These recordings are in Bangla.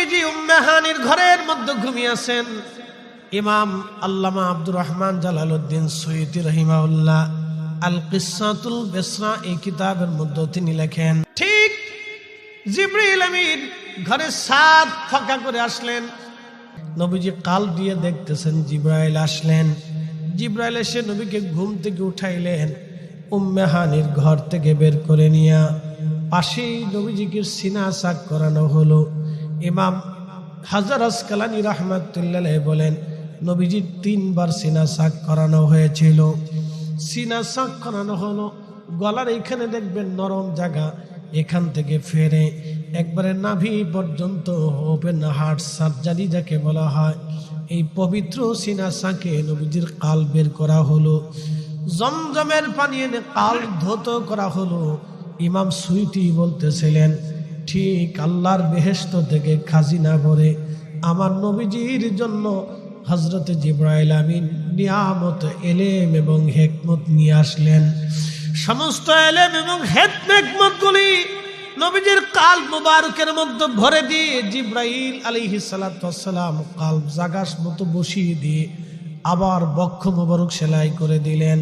নবীজি উম্মে হানির ঘরের মধ্যে ঘুমিয়েছেন। ইমাম আল্লামা আব্দুর রহমান জালালউদ্দিন সৈয়দী রাহিমাহুল্লাহ আল কিসাতুল বিসরা এই কিতাবের মধ্যে তিনি লেখেন, ঠিক জিবরিল আমিন ঘরে ছাদ ফাঁকা করে আসলেন। নবীজি কাল দিয়ে দেখতেছেন জিবরাইল আসলেন। জিবরাইল এসে নবীকে ঘুম থেকে উঠাইলেন, উম্মে হানির ঘর থেকে বের করে নিয়ে পাশেই নবীজিকে সিনা সাক করানো হলো। ইমাম হাজার আসকালানী রাহমাতুল্লাহ বলেন, নবীজির 3 বার সিনা সাক করানো হয়েছিল। সিনা সাক করানো হলো, গলার এখানে দেখবেন নরম জায়গা, এখান থেকে ফেরে একবারে নাভি পর্যন্ত ওপেন হার্ট সার্জারি যাকে বলা হয়, এই পবিত্র সিনা সাকে নবীজির কাল বের করা হলো। জমজমের পানি এনে কাল ধৌত করা হলো। ইমাম সুইটি বলতেছিলেন, ঠিক আল্লাহর বেহেশত থেকে খাজিনা ভরে আমার নবীজির জন্য হযরতে জিবরাইল আমিন নিয়ামত এলেম এবং হিকমত নিয়ে আসলেন। সমস্ত এলেম এবং হিকমত গুলি নবীজির কালব মুবারকের মধ্যে ভরে দিয়ে জিবরাইল আলাইহিস সালাতু ওয়াস সালাম কালব জাগাস মতো বসিয়ে দিয়ে আবার বক্ষ মুবারক সেলাই করে দিলেন।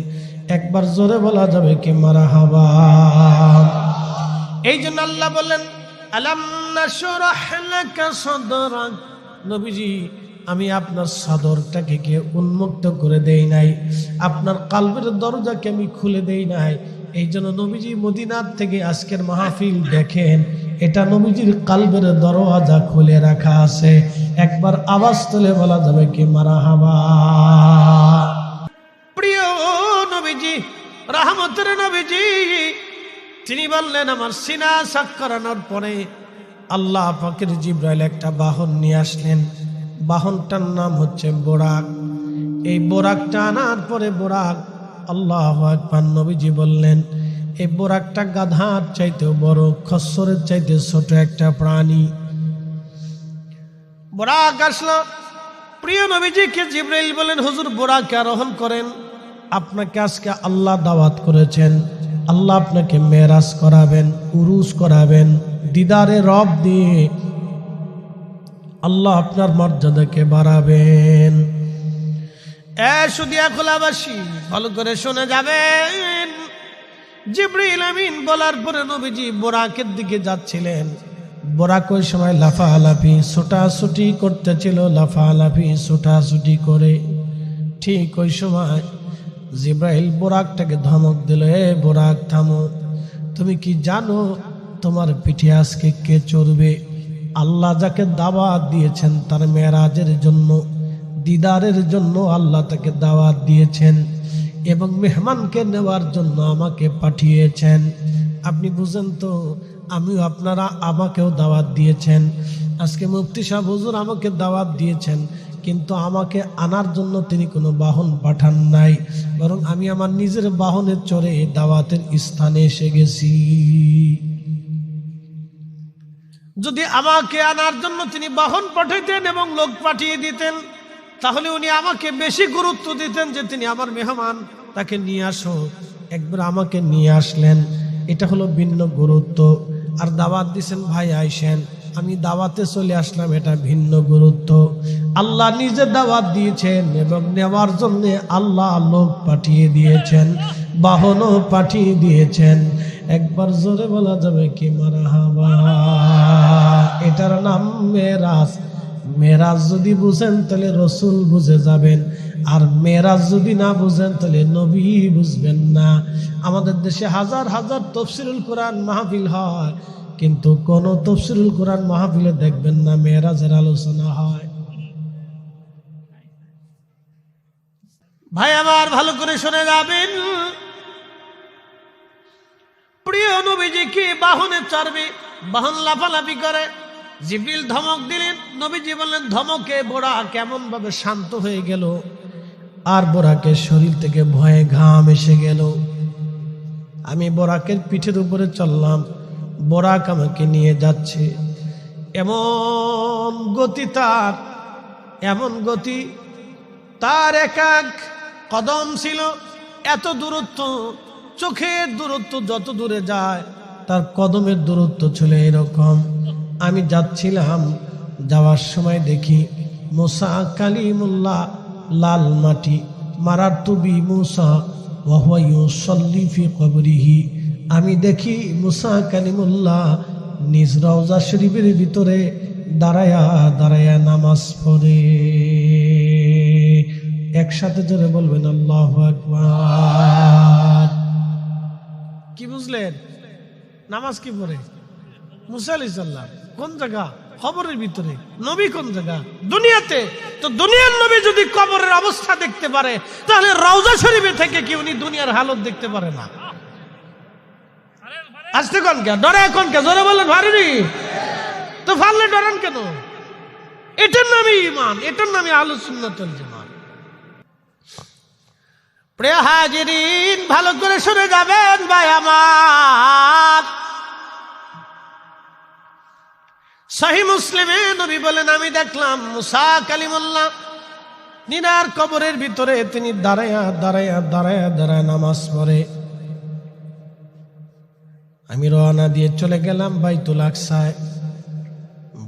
একবার জোরে বলা যাবে কি মারহাবা। এই জন্য আল্লাহ বললেন, আলাম নাশরাহ লাকা সাদরাক, নবীজি আমি আপনার সদরটাকে কে উন্মুক্ত করে দেই নাই, আপনার কালবের দরজাকে আমি খুলে দেই নাই। এই জন্য নবীজি মদিনার থেকে আজকের মাহফিল দেখেন, এটা নবীজির কালবের দরওয়াজা খুলে রাখা আছে। একবার আওয়াজ তুলে বলা যাবে কি মারহাবা। প্রিয় নবীজি, রহমতের নবীজি, তিনি বললেন, আমার সিনা সাক করানোর পরে আল্লাহ পাকের জিবরাইল একটা বাহন নিয়ে আসলেন। বাহনটার নাম হচ্ছে বোরাক। এই বোরাকটা আনার পরে বোরাক, আল্লাহু আকবার, নবীজি বললেন এই বোরাকটা গাধার চাইতেও বড়, খচ্চরের চাইতে ছোট একটা প্রাণী। বোরাক আসলো, প্রিয় নবীজিকে জিবরাইল বলেন, হুজুর বোরাকে আরোহণ করেন, আপনাকে আজকে আল্লাহ দাওয়াত করেছেন, আল্লাহ আপনাকে মেরাজ করাবেন, উরুস করাবেন, দিদারে রব দিয়ে আল্লাহ আপনার মর্যাদাকে বাড়াবেন। সুদিয়া খোলাবাসী ভালো করে শুনে যাবেন। জিবরিল আমিন বলার পরে নবীজি বোরাকের দিকে যাচ্ছিলেন। বোরাক ওই সময় লাফালাফি ছোটাছুটি করতেছিল, লাফালাফি ছোটাছুটি করে ঠিক ওই সময় জিবরাইল বোরাকটাকে ধমক দিল, এ বোরাক থামো, তুমি কি জানো তোমার পিঠে আজকে কে চড়বে? আল্লাহ যাকে দাওয়াত দিয়েছেন তার মেরাজের জন্য, দিদারের জন্য আল্লাহ তাকে দাওয়াত দিয়েছেন এবং মেহমানকে নেওয়ার জন্য আমাকে পাঠিয়েছেন। আপনি বুঝেন তো, আমিও আপনারা আমাকেও দাওয়াত দিয়েছেন। আজকে মুফতি সাহেব হুজুর আমাকে দাওয়াত দিয়েছেন, কিন্তু আমাকে আনার জন্য তিনি কোনো বাহন পাঠান নাই, বরং আমি আমার নিজের বাহনে চড়ে দাওয়াতের স্থানে এসে গেছি। যদি আমাকে আনার জন্য তিনি বাহন পাঠাইতেন এবং লোক পাঠিয়ে দিতেন, তাহলে উনি আমাকে বেশি গুরুত্ব দিতেন যে তিনি আমার মেহমান, তাকে নিয়ে আসো। একবার আমাকে নিয়ে আসলেন, এটা হলো ভিন্ন গুরুত্ব। আর দাওয়াত দিছেন, ভাই আইসেন, আমি দাওয়াতে চলে আসলাম, এটা ভিন্ন গুরুত্ব। আল্লাহ নিজে দাওয়াত দিয়েছেন এবং নেওয়ার জন্য আল্লাহ লোক পাঠিয়ে দিয়েছেন, বাহনও পাঠিয়ে দিয়েছেন। একবার জোরে বলা যাবে কি মারহাবা। এটার নাম মেরাজ। মেরাজ যদি বুঝেন তাহলে রসুল বুঝে যাবেন, আর মেরাজ যদি না বুঝেন তাহলে নবী বুঝবেন না। আমাদের দেশে হাজার হাজার তাফসীরুল কোরআন মাহফিল হয়, কিন্তু কোন তাফসীরুল কোরআন মাহফিলে দেখবেন না মেরাজের আলোচনা হয়। ভাই আমার ভালো করে শুনে যাবেন, প্রিয় নবীজি কি বাহনে চড়বে, বাহন লাফালাফি করে। জিবরিল ধমক দিলেন, নবীজি বললেন, ধমকে বোরাক কেমন ভাবে শান্ত হয়ে গেল, আর বোরাকের শরীর থেকে ভয়ে ঘাম এসে গেল। আমি বোরাকের পিঠের উপরে চললাম, বোরাক আমাকে নিয়ে যাচ্ছে। এমন গতি তার, এমন গতি তার, এক এক কদম ছিল এত দূরত্ব, চোখের দূরত্ব যত দূরে যায় তার কদমের দূরত্ব ছিল এরকম। আমি যাচ্ছিলাম, যাওয়ার সময় দেখি মুসা কালিমুল্লাহ লাল মাটি মারারতু বি মুসা ওয়া হুয়া ইউসাল্লি ফি কবরিহি। আমি দেখি মুসা কালিমুল্লাহ নিজ রওজা শরীফের ভিতরে দাঁড়ায়া দাঁড়ায়া নামাজ পড়ে। একসাথে জোরে বলবেন আল্লাহু আকবার। কি বুঝলেন? নামাজ কি পড়ে? মুসা আলাইহিস সালাম কোন জায়গা? কবরের ভিতরে। নবী কোন জায়গা? দুনিয়াতে। তো দুনিয়ার নবী যদি কবরের অবস্থা দেখতে পারে, তাহলে রওজা শরীফে থেকে কি উনি দুনিয়ার হালত দেখতে পারে না? আসতে কোন কে? ডরে কোন কে? জোরে বলেন ভারিনি তো ফাললে ডরান কেন? এটার নামই ঈমান, এটার নামই আহলুস সুন্নাত ওয়াল জামাত। প্রিয় হাজিরিন, ভালো করে শুনে যাবেন ভাই আমার। সহিহ মুসলিমে নবী বলেন, আমি দেখলাম মুসা কালিমুল্লাহ নিনার কবরের ভিতরে তিনি দাঁড়ায়া দাঁড়ায়া দাঁড়ায়া দাঁড়ায় নামাজ পড়ে। আমি রওনা দিয়ে চলে গেলাম বাইতুল আকসায়।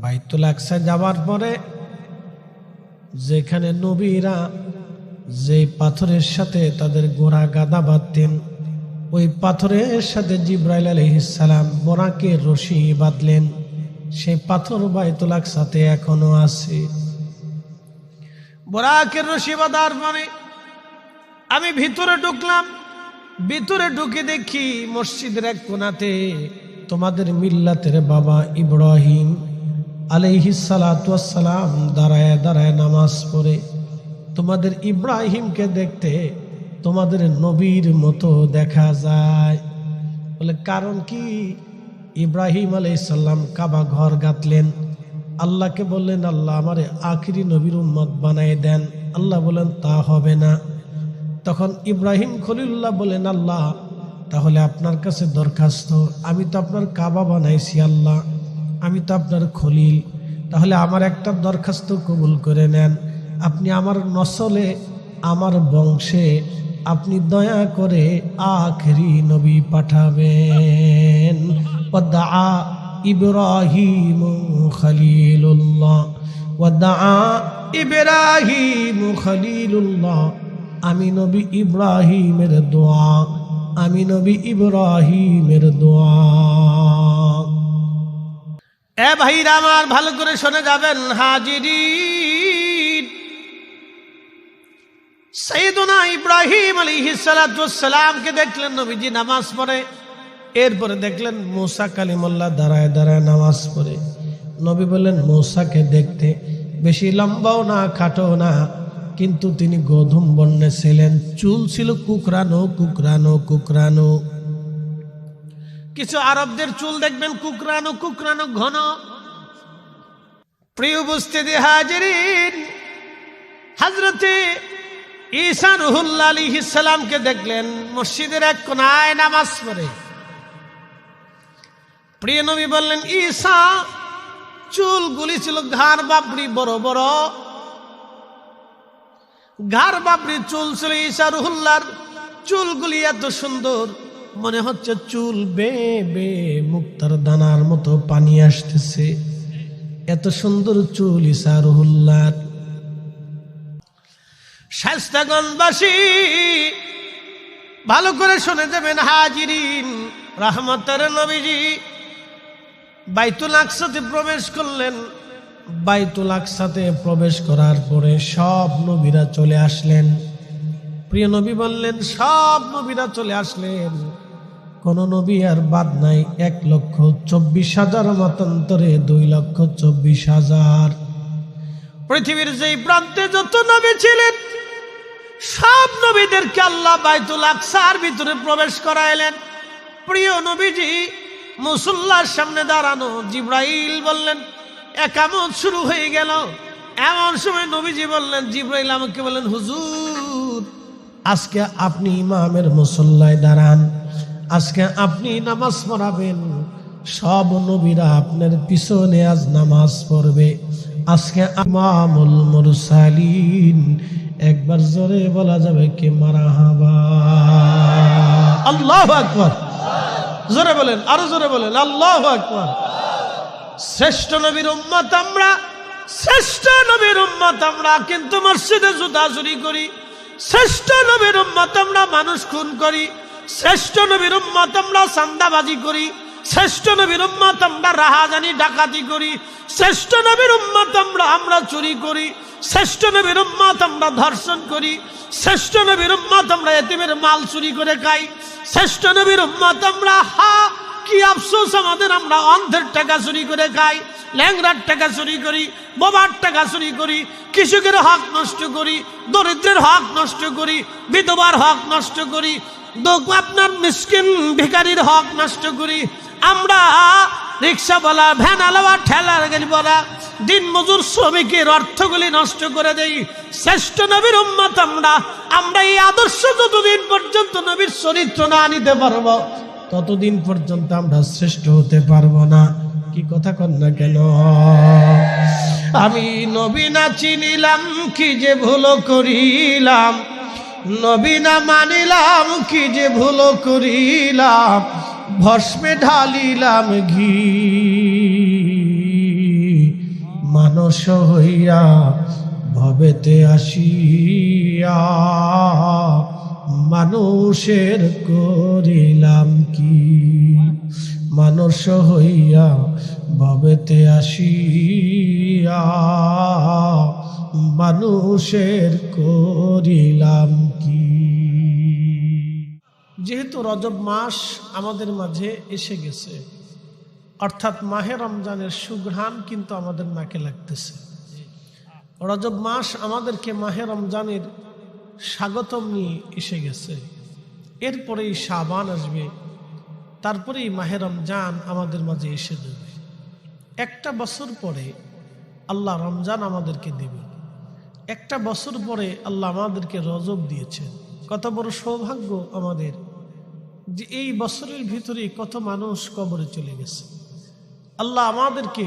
বাইতুল আকসায় যাওয়ার পরে যেখানে নবীরা যে পাথরের সাথে তাদের ঘোড়া গাদা বাঁধতেন, ওই পাথরের সাথে জিব্রাইল আলাইহিস সালাম বোরাকের রশি বাঁধলেন। সেই পাথর বাইতুল আকসাতে এখনো আছে। বোরাকের রশি বাঁধার পরে আমি ভিতরে ঢুকলাম। ভিতরে ঢুকে দেখি মসজিদের এক কোণাতে তোমাদের মিল্লাতের বাবা ইব্রাহিম আলাইহিস সালাতু ওয়াস সালাম দাঁড়ায় দাঁড়ায় নামাজ পড়ে। তোমাদের ইব্রাহিমকে দেখতে তোমাদের নবীর মতো দেখা যায়। বলে কারণ কি? ইব্রাহিম আলাইহিস সালাম কাবা ঘর গাঁথলেন, আল্লাহকে বললেন আল্লাহ আমারে আখিরি নবীর উম্মত বানায় দেন। আল্লাহ বলেন তা হবে না। তখন ইব্রাহিম খলিলুল্লাহ বলেন আল্লাহ তাহলে আপনার কাছে দরখাস্ত, আমি তো আপনার কাবা বানাইছি আল্লাহ, আমি তো আপনার খলিল, তাহলে আমার একটা দরখাস্ত কবুল করে নেন। আপনি আমার নসলে আমার বংশে আপনি দয়া করে আখেরি নবী পাঠাবেন। ওয়াদআ ইব্রাহিম খলিলুল্লাহ, ওয়াদআ ইব্রাহিম খলিলুল্লাহ। আমি নবী ইব্রাহিমের দোয়া, আমি নবী ইব্রাহিমের দোয়া। এ ভাইরা আমার, ভালো করে শুনে যাবেন হাজিরিন। সাইয়েদুনা ইব্রাহিম আলাইহিস সালাতু ওয়াস সালামকে দেখলেন নবীজি নামাজ পড়ে। এরপরে দেখলেন মুসা কালিমুল্লাহ দাঁড়ায় দাঁড়ায় নামাজ পড়ে। নবী বললেন মুসাকে দেখতে বেশি লম্বাও না খাটো না, কিন্তু তিনি গোধূম বর্ণে ছিলেন। চুল ছিল কুকরানো কুকরানো কুকরানো। কিছু আরবদের চুল দেখবেন কুকরানো কুকরানো ঘন। প্রিয় উপস্থিতি হাজিরিন, হযরতে ঈসা রুহুল্লাহ আলাইহিস সালামকে দেখলেন মসজিদের এক কোণায় নামাজ পড়ে। প্রিয় নবী বললেন ঈসা, চুলগুলি ছিল ঘাড় বাবরি বড় বড়, ঘাড় বাবরি চুল ছিল ঈসা রুহুল্লাহর। চুলগুলি এত সুন্দর, মনে হচ্ছে চুল বেয়ে বেয়ে মুক্তার দানার মতো পানি আসতেছে। এত সুন্দর চুল ঈসা রুহুল্লাহর। শায়েস্তাগঞ্জবাসী ভালো করে শুনে যাবেন হাজিরিন, রহমতের নবীজি বাইতুল আকসাতে প্রবেশ করলেন। বাইতুল আকসাতে প্রবেশ করার পরে সব নবীরা চলে আসলেন। প্রিয় নবী বললেন সব নবীরা চলে আসলেন, কোন নবী আর বাদ নাই। 1,24,000 মতান্তরে 2,24,000। পৃথিবীর যেই প্রান্তে যত নবী ছিলেন সব নবীদেরকে আল্লাহ বাইতুল আকসার ভিতরে প্রবেশ করাইলেন। প্রিয় নবীজি মুসল্লার সামনে দাঁড়ানো। জিব্রাইল বললেন একামত শুরু হয়ে গেল। এমন সময় নবীজি বললেন, জিব্রাইল আমাকে বললেন হুজুর আজকে আপনি ইমামের মুসল্লায় দাঁড়ান, আজকে আপনি নামাজ পড়াবেন। সব নবীরা আপনার পিছনে আজ নামাজ পড়বে। আজকে ইমামুল মুরসালিন। একবার জোরে বলা যাবে কি মারহাবা। আল্লাহু আকবার। জোরে বলেন, আরো জোরে বলেন আল্লাহু আকবার। শ্রেষ্ঠ নবীর উম্মত আমরা, শ্রেষ্ঠ নবীর উম্মত আমরা, কিন্তু মসজিদে জুতা চুরি করি। শ্রেষ্ঠ নবীর উম্মত আমরা মানুষ খুন করি। শ্রেষ্ঠ নবীর উম্মত আমরা চাঁদাবাজি করি। শ্রেষ্ঠ নবীর উম্মত আমরা রাহাজানি ডাকাতি করি। শ্রেষ্ঠ নবীর উম্মত আমরা চুরি করি। শ্রেষ্ঠ নবীর উম্মত আমরা ধর্ষণ করি। শ্রেষ্ঠ নবীর উম্মত আমরা এতিমের মাল চুরি করে খাই। শ্রেষ্ঠ নবীর উম্মত আমরা, কি আফসোস আমাদের, আমরা অন্ধের টাকা চুরি করে খাই, ল্যাংড়ার টাকা চুরি করি, বোবার টাকা চুরি করি, কৃষকের হক নষ্ট করি, দরিদ্রের হক নষ্ট করি, বিধবার হক নষ্ট করি, আপনার মিসকিন ভিখারির হক নষ্ট করি। আমরা রিক্সাওয়ালা, ভ্যানওয়ালা, ঠেলার গাড়িওয়ালা, দিন মজুর শ্রমিকের অর্থগুলি নষ্ট করে দেই। শ্রেষ্ঠ নবীর উম্মত আমরা এই আদর্শ যতদিন পর্যন্ত নবীর চরিত্র না নিতে পারবো ততদিন পর্যন্ত আমরা শ্রেষ্ঠ হতে পারবো না। কি কথা কন না কেন? আমি নবী না চিনিলাম, কি যে ভুল করিলাম। নবী না মানিলাম, কি যে ভুল করিলাম। ভস্মে ঢালিলাম ঘি, মানুষ হইয়া ভবেতে আসিয়া মানুষের করিলাম কি। মানুষ হইয়া ভবেতে আসিয়া মানুষের করিলাম কি। যেহেতু রজব মাস আমাদের মাঝে এসে গেছে, অর্থাৎ মাহে রমজানের সুঘ্রাণ কিন্তু আমাদের নাকে লাগতেছে। রজব মাস আমাদেরকে মাহে রমজানের স্বাগতম নিয়ে এসে গেছে। এরপরেই শাবান আসবে, তারপরেই মাহে রমজান আমাদের মাঝে এসে যাবে। একটা বছর পরে আল্লাহ রমজান আমাদেরকে দেবে। একটা বছর পরে আল্লাহ আমাদেরকে রজব দিয়েছেন। কত বড় সৌভাগ্য আমাদের যে এই বছরের ভিতরে কত মানুষ কবরে চলে গেছে। আল্লাহ আমাদেরকে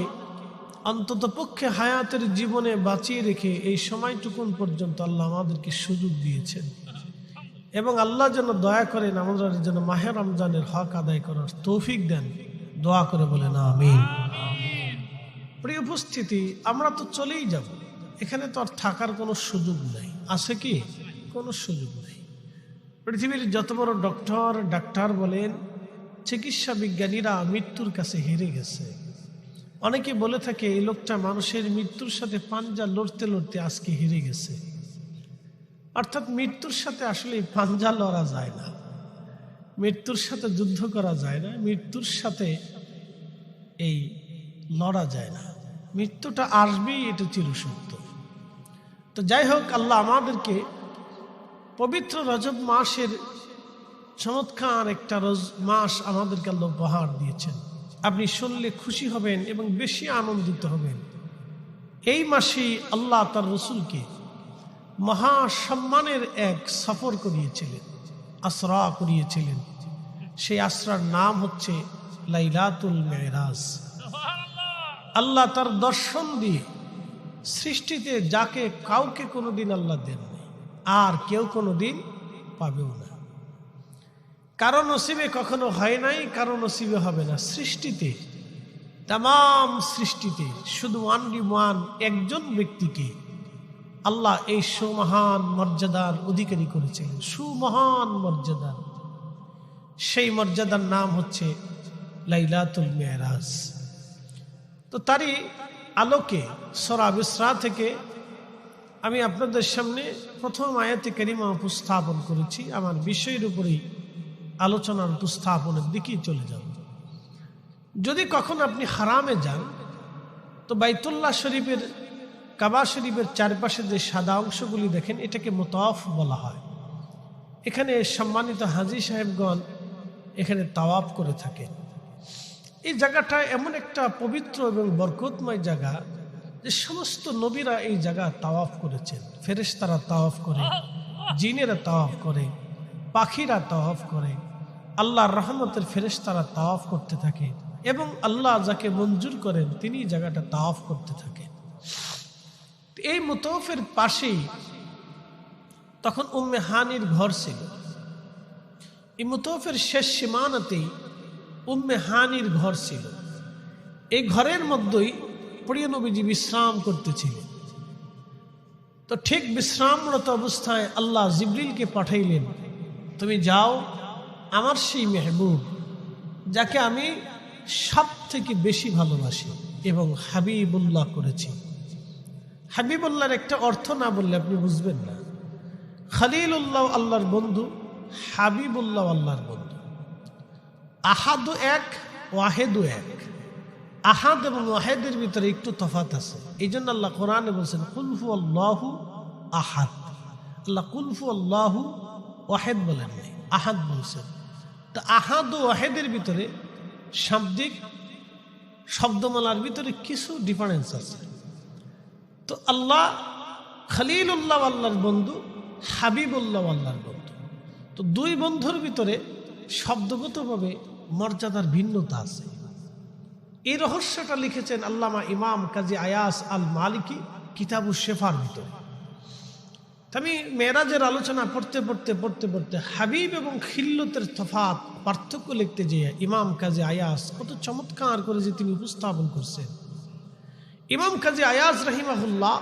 অন্তত পক্ষে হায়াতের জীবনে বাঁচিয়ে রেখে এই সময়টুকুন পর্যন্ত আল্লাহ আমাদেরকে সুযোগ দিয়েছেন, এবং আল্লাহ যেন দয়া করেন আমাদের যেন মাহে রমজানের হক আদায় করার তৌফিক দেন। দোয়া করে বলেন আমিন। প্রিয় উপস্থিতি, আমরা তো চলেই যাব, এখানে তো আর থাকার কোনো সুযোগ নাই। আছে কি? কোনো সুযোগ নেই। পৃথিবীর যত বড় ডাক্তার বলেন, চিকিৎসা বিজ্ঞানীরা মৃত্যুর কাছে হেরে গেছে। অনেকে বলে থাকে এই লোকটা মানুষের মৃত্যুর সাথে পাঞ্জা লড়তে লড়তে আজকে হেরে গেছে। অর্থাৎ মৃত্যুর সাথে আসলে পাঞ্জা লড়া যায় না, মৃত্যুর সাথে যুদ্ধ করা যায় না, মৃত্যুর সাথে এই লড়া যায় না। মৃত্যুটা আসবেই, এটা চিরসত্য। তো যাই হোক, আল্লাহ আমাদেরকে পবিত্র রজব মাসের চমৎকার একটা মাস আমাদেরকে আল্লাহ উপহার দিয়েছেন। আপনি শুনলে খুশি হবেন এবং বেশি আনন্দিত হবেন। এই মাসেই আল্লাহ তার রসুলকে মহা সম্মানের এক সফর করিয়েছিলেন, আসরা করিয়েছিলেন। সেই আসরার নাম হচ্ছে লাইলাতুল মেরাজ। আল্লাহ তার দর্শন দিয়ে সৃষ্টিতে যাকে কাউকে কোনোদিন আল্লাহ দেননি, আর কেউ কোনোদিন পাবেও না। কারো নসিবে কখনো হয় নাই, কারো নসিবে হবে না। সৃষ্টিতে, তাম সৃষ্টিতে শুধু ওয়ান একজন ব্যক্তিকে আল্লাহ এই সুমহান মর্যাদার অধিকারী করেছিলেন। সুমহান মর্যাদার, সেই মর্যাদার নাম হচ্ছে লাইলাতুল মেরাজ। তো তারই আলোকে সূরা ইসরা থেকে আমি আপনাদের সামনে প্রথম আয়াতে কারিমা উপস্থাপন করেছি। আমার বিষয়ের উপরেই আলোচনার উপস্থাপনের দিকেই চলে যাব। যদি কখন আপনি হারামে যান, তো বাইতুল্লাহ শরীফের, কাবা শরীফের চারপাশে যে সাদা অংশগুলি দেখেন, এটাকে মুতাওয়াফ বলা হয়। এখানে সম্মানিত হাজী সাহেবগণ এখানে তাওয়াফ করে থাকেন। এই জায়গাটা এমন একটা পবিত্র এবং বরকতময় জায়গা যে সমস্ত নবীরা এই জায়গা তাওয়াফ করেছেন। ফেরেশতারা তাওয়াফ করে, জিনেরা তাওয়াফ করে, পাখিরা তাওয়াফ করে, আল্লাহর রহমতের ফেরেশতারা তাওয়াফ করতে থাকে, এবং আল্লাহ যাকে মঞ্জুর করেন তিনি জায়গাটা তাওয়াফ করতে থাকেন। এই মুতাওয়াফের পাশেই তখন উম্মে হানির ঘর ছিল। এই মুতাওয়াফের শেষ সীমানাতেই উম্মে হানির ঘর ছিল। এই ঘরের মধ্যেই প্রিয় নবীজি বিশ্রাম করতেছিলেন। তো ঠিক বিশ্রামরত অবস্থায় আল্লাহ জিবরিলকে পাঠাইলেন, তুমি যাও আমার সেই মেহবুব যাকে আমি সব থেকে বেশি ভালোবাসি এবং হাবিবুল্লাহ করেছি। হাবিবুল্লাহর একটা অর্থ না বললে আপনি বুঝবেন না। খলিলুল্লাহ আল্লাহর বন্ধু, হাবিবুল্লাহ আল্লাহর বন্ধু। আহাদু এক, ওয়াহেদু এক। আহাদ এবং ওয়াহেদের ভিতরে একটু তফাত আছে। এই জন্য আল্লাহ কোরআনে বলছেন কুল হু আল্লাহু আহাদ। আল্লাহ কুল হু আল্লাহু ওয়াহেদ বলেন নাই, আহাদ বলছেন। তো আহাদ ও ওয়াহেদের ভিতরে শাব্দিক শব্দমালার ভিতরে কিছু ডিফারেন্স আছে। তো আল্লাহ খলিলুল্লাহ আল্লাহর বন্ধু, হাবিবুল্লাহ আল্লাহর বন্ধু। তো দুই বন্ধুর ভিতরে শব্দগতভাবে মর্যাদার ভিন্নতা আছে। এই রহস্যটা লিখেছেন আল্লামা ইমাম কাজী আয়াস আল মালিকি কিতাবুশ শেফার ভিতরে। আমি মেরাজের আলোচনা পড়তে পড়তে পড়তে পড়তে হাবিব এবং খিল্লতের তফাৎ পার্থক্য লিখতে যেয়ে ইমাম কাজী আয়াস কত চমৎকার করে যে তিনি উপস্থাপন করছেন। ইমাম কাজী আয়াস রাহিমাহুল্লাহ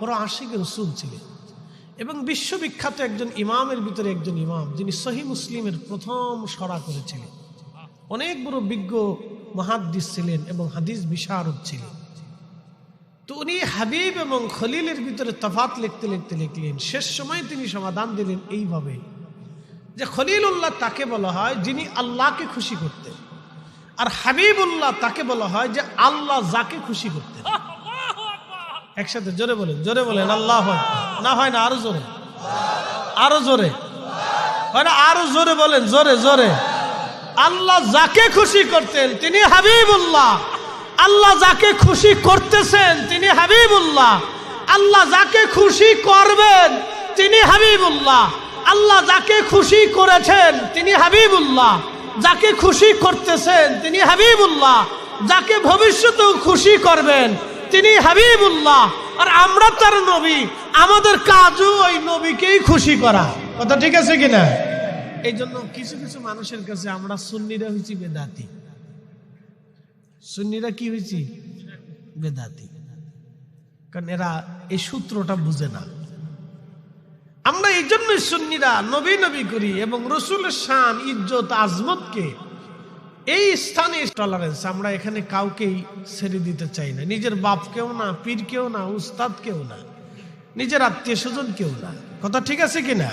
বড় আশিক রাসূল ছিলেন এবং বিশ্ববিখ্যাত একজন ইমামের ভিতরে একজন ইমাম, যিনি সহিহ মুসলিমের প্রথম সরা করেছিলেন। অনেক বড় বিজ্ঞ মুহাদ্দিস ছিলেন এবং হাদিস বিশারদ ছিলেন। তো উনি হাবিব এবং খলিলের ভিতরে তফাৎ লিখতে লিখতে লিখলেন। শেষ সময় তিনি সমাধান দিলেন এইভাবে যে খলিলুল্লাহ তাকে বলা হয় যিনি আল্লাহকে খুশি করতেন, আর হাবিবুল্লাহ তাকে বলা হয় যে আল্লাহ যাকে খুশি করতেন। একসাথে জোরে বলেন, জোরে বলেন আল্লাহু আকবার। না হয় না, আরো জোরে, আরো জোরে হয় না, আরো জোরে বলেন, জোরে জোরে। আল্লাহ যাকে খুশি করতেন তিনি হাবিবুল্লাহ, আল্লাহ যাকে খুশি করতেছেন তিনি হাবিবুল্লাহ, আল্লাহ যাকে খুশি করবেন তিনি হাবিবুল্লাহ, আল্লাহ যাকে খুশি করেছেন তিনি হাবিবুল্লাহ, যাকে খুশি করতেছেন তিনি হাবিবুল্লাহ, যাকে ভবিষ্যতেও খুশি করবেন তিনি হাবিবুল্লাহ। আর আমরা তার নবী, আমাদের কাজও ওই নবীকেই খুশি করা। কথা ঠিক আছে কিনা? এই জন্য কিছু কিছু মানুষের কাছে আমরা সুন্নিরা হয়েছি বেদাতি। সুন্নিরা কি হয়েছি? বেদাতি। কারণ এরা এই সূত্রটা বুঝে না। আমরা এই জন্যই সুন্নিরা নবী নবী করি এবং রসুলের শান, ইজ্জত, আজমতকে এই স্থানে টলারেন্স আমরা এখানে কাউকেই ছেড়ে দিতে চাই না। নিজের বাপকেও না, পীরকেও না, উস্তাদকেও না, নিজের আত্মীয় স্বজন কেউ না। কথা ঠিক আছে কিনা?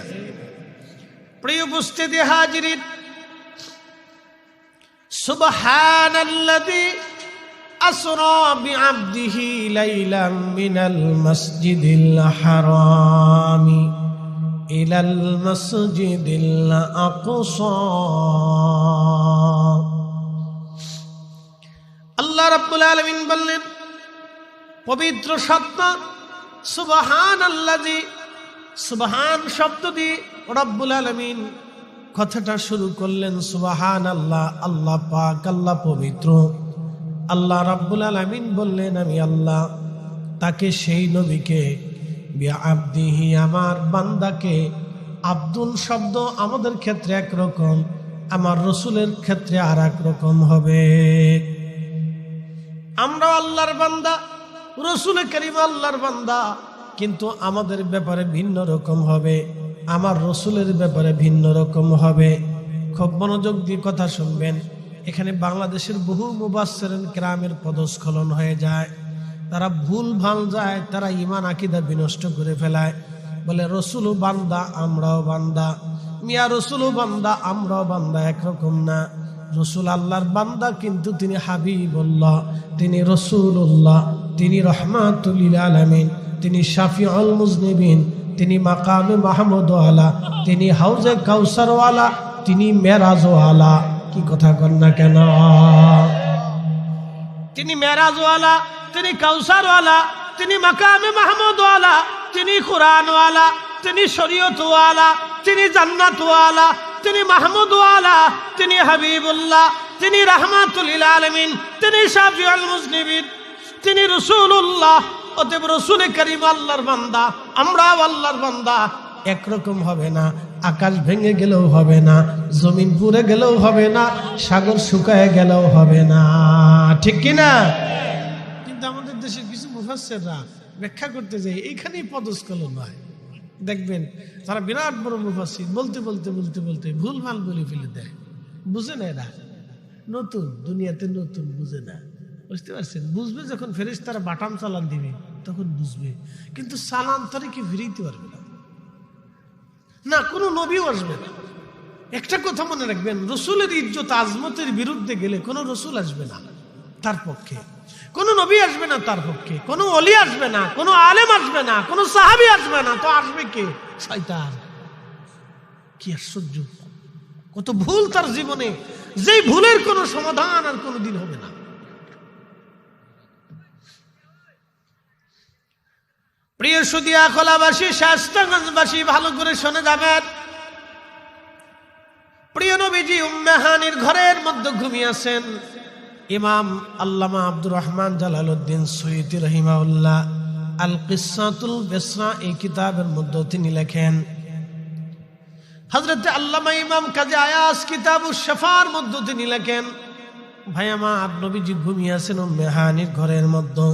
প্রিয় উপস্থিতি হাজিরিন, সুবহানাল্লাযী আসরা বিআবদিহি লাইলাম মিনাল মাসজিদিল হারামি ইলাল মাসজিদিল আকসা। আল্লাহ রাব্বুল আলামিন বললেন, পবিত্র সত্তা সুবহানাল্লাযী, সুবহান শব্দ দিয়ে রব্বুল আলামিন কথাটা শুরু করলেন। সুবহানাল্লাহ, আল্লাহ পাক, আল্লাহ পবিত্র। আল্লাহ রাব্বুল আলামিন বললেন আমি আল্লাহ তাকে, সেই নবীকে, বিআবদিহি আমার বান্দাকে। আব্দুল শব্দ আমাদের ক্ষেত্রে একরকম, আমার রসুলের ক্ষেত্রে আর এক রকম হবে। আমরা আল্লাহর বান্দা, রসুল করিম আল্লাহর বান্দা, কিন্তু আমাদের ব্যাপারে ভিন্ন রকম হবে, আমার রসুলের ব্যাপারে ভিন্ন রকম হবে। খুব মনোযোগ দিয়ে কথা শুনবেন। এখানে বাংলাদেশের বহু মুবাসসিরিন কেরামের পদস্খলন হয়ে যায়, তারা ভুল ভাল যায়, তারা ঈমান আকীদা বিনষ্ট করে ফেলায়। বলে রসুলও বান্দা আমরাও বান্দা, মিয়া রসুলও বান্দা আমরাও বান্দা, একরকম না। রসুল আল্লাহর বান্দা, কিন্তু তিনি হাবিবুল্লাহ, তিনি রসুলুল্লাহ, তিনি রহমাতুল লিল আলামিন, তিনি শাফিউল মুজনিবিন, তিনি মাকামে মাহমুদ ওয়ালা, তিনি হাউজে কাউসার ওয়ালা, তিনি মেরাজ ওয়ালা। কি কথা কন না কেন? তিনি মেরাজ ওয়ালা, তিনি কাউসার ওয়ালা, তিনি মাকামে মাহমুদ ওয়ালা, তিনি কুরআন ওয়ালা, তিনি শরীয়ত ওয়ালা, তিনি জান্নাত ওয়ালা, তিনি মাহমুদ ওয়ালা, তিনি হাবিবুল্লাহ, তিনি রাহমাতুল লিল আলামিন, তিনি শাফিউল মুজনিবিন, তিনি রাসূলুল্লাহ। অতএব রসুল করিম আল্লাহর বান্দা, আমরাও আল্লাহর বান্দা। একরকম হবে না। আকাশ ভেঙে গেলেও হবে না, জমিন পুড়ে গেলেও হবে না, সাগর শুকায় গেলেও হবে না। ঠিক কিনা? কিন্তু আমাদের দেশের কিছু মুফাসসিররা ব্যাখ্যা করতে যায় এইখানেই পদস্খলন হয়। দেখবেন তারা বিরাট বড় মুফাসসির বলতে বলতে বলতে বলতে ভুলভাল বলে ফেলে দেয়, বুঝে না। এরা নতুন, দুনিয়াতে নতুন, বুঝে না। বুঝতে পারছেন? বুঝবে যখন ফেরেশতারা বাটাম চালান দিবে তখন বুঝবে, কিন্তু চালান্তরে কি ফিরিতে পারবে না। না, কোনো নবীও আসবে না। একটা কথা মনে রাখবেন, রসুলের ইজ্জত আজমতের বিরুদ্ধে গেলে কোনো রসুল আসবে না তার পক্ষে, কোনো নবী আসবে না তার পক্ষে, কোনো ওলি আসবে না, কোনো আলেম আসবে না, কোনো সাহাবী আসবে না। তো আসবে কে? শয়তান। কি আশ্চর্য! কত ভুল তার জীবনে, যেই ভুলের কোনো সমাধান আর কোনোদিন হবে না। প্রিয় সুদিয়া খোলাবাসী, শায়েস্তাগঞ্জবাসী, ভালো করে শুনে যাবেন। প্রিয় নবীজি উম্মে হানির ঘরের মধ্যে ঘুমিয়েছেন। ইমাম আল্লামা আব্দুর রহমান জালালউদ্দিন সুয়ুতী রাহিমাহুল্লাহ আল কিসাতুল বেসরা এই কিতাবের মধ্যে তিনি লেখেন, হযরত আল্লামা ইমাম কাজী আয়াজ কিতাবুশ শাফার মধ্যে তিনি লেখেন, ভাই আমার নবীজি ঘুমিয়েছেন উম্মে হানির ঘরের মধ্যে।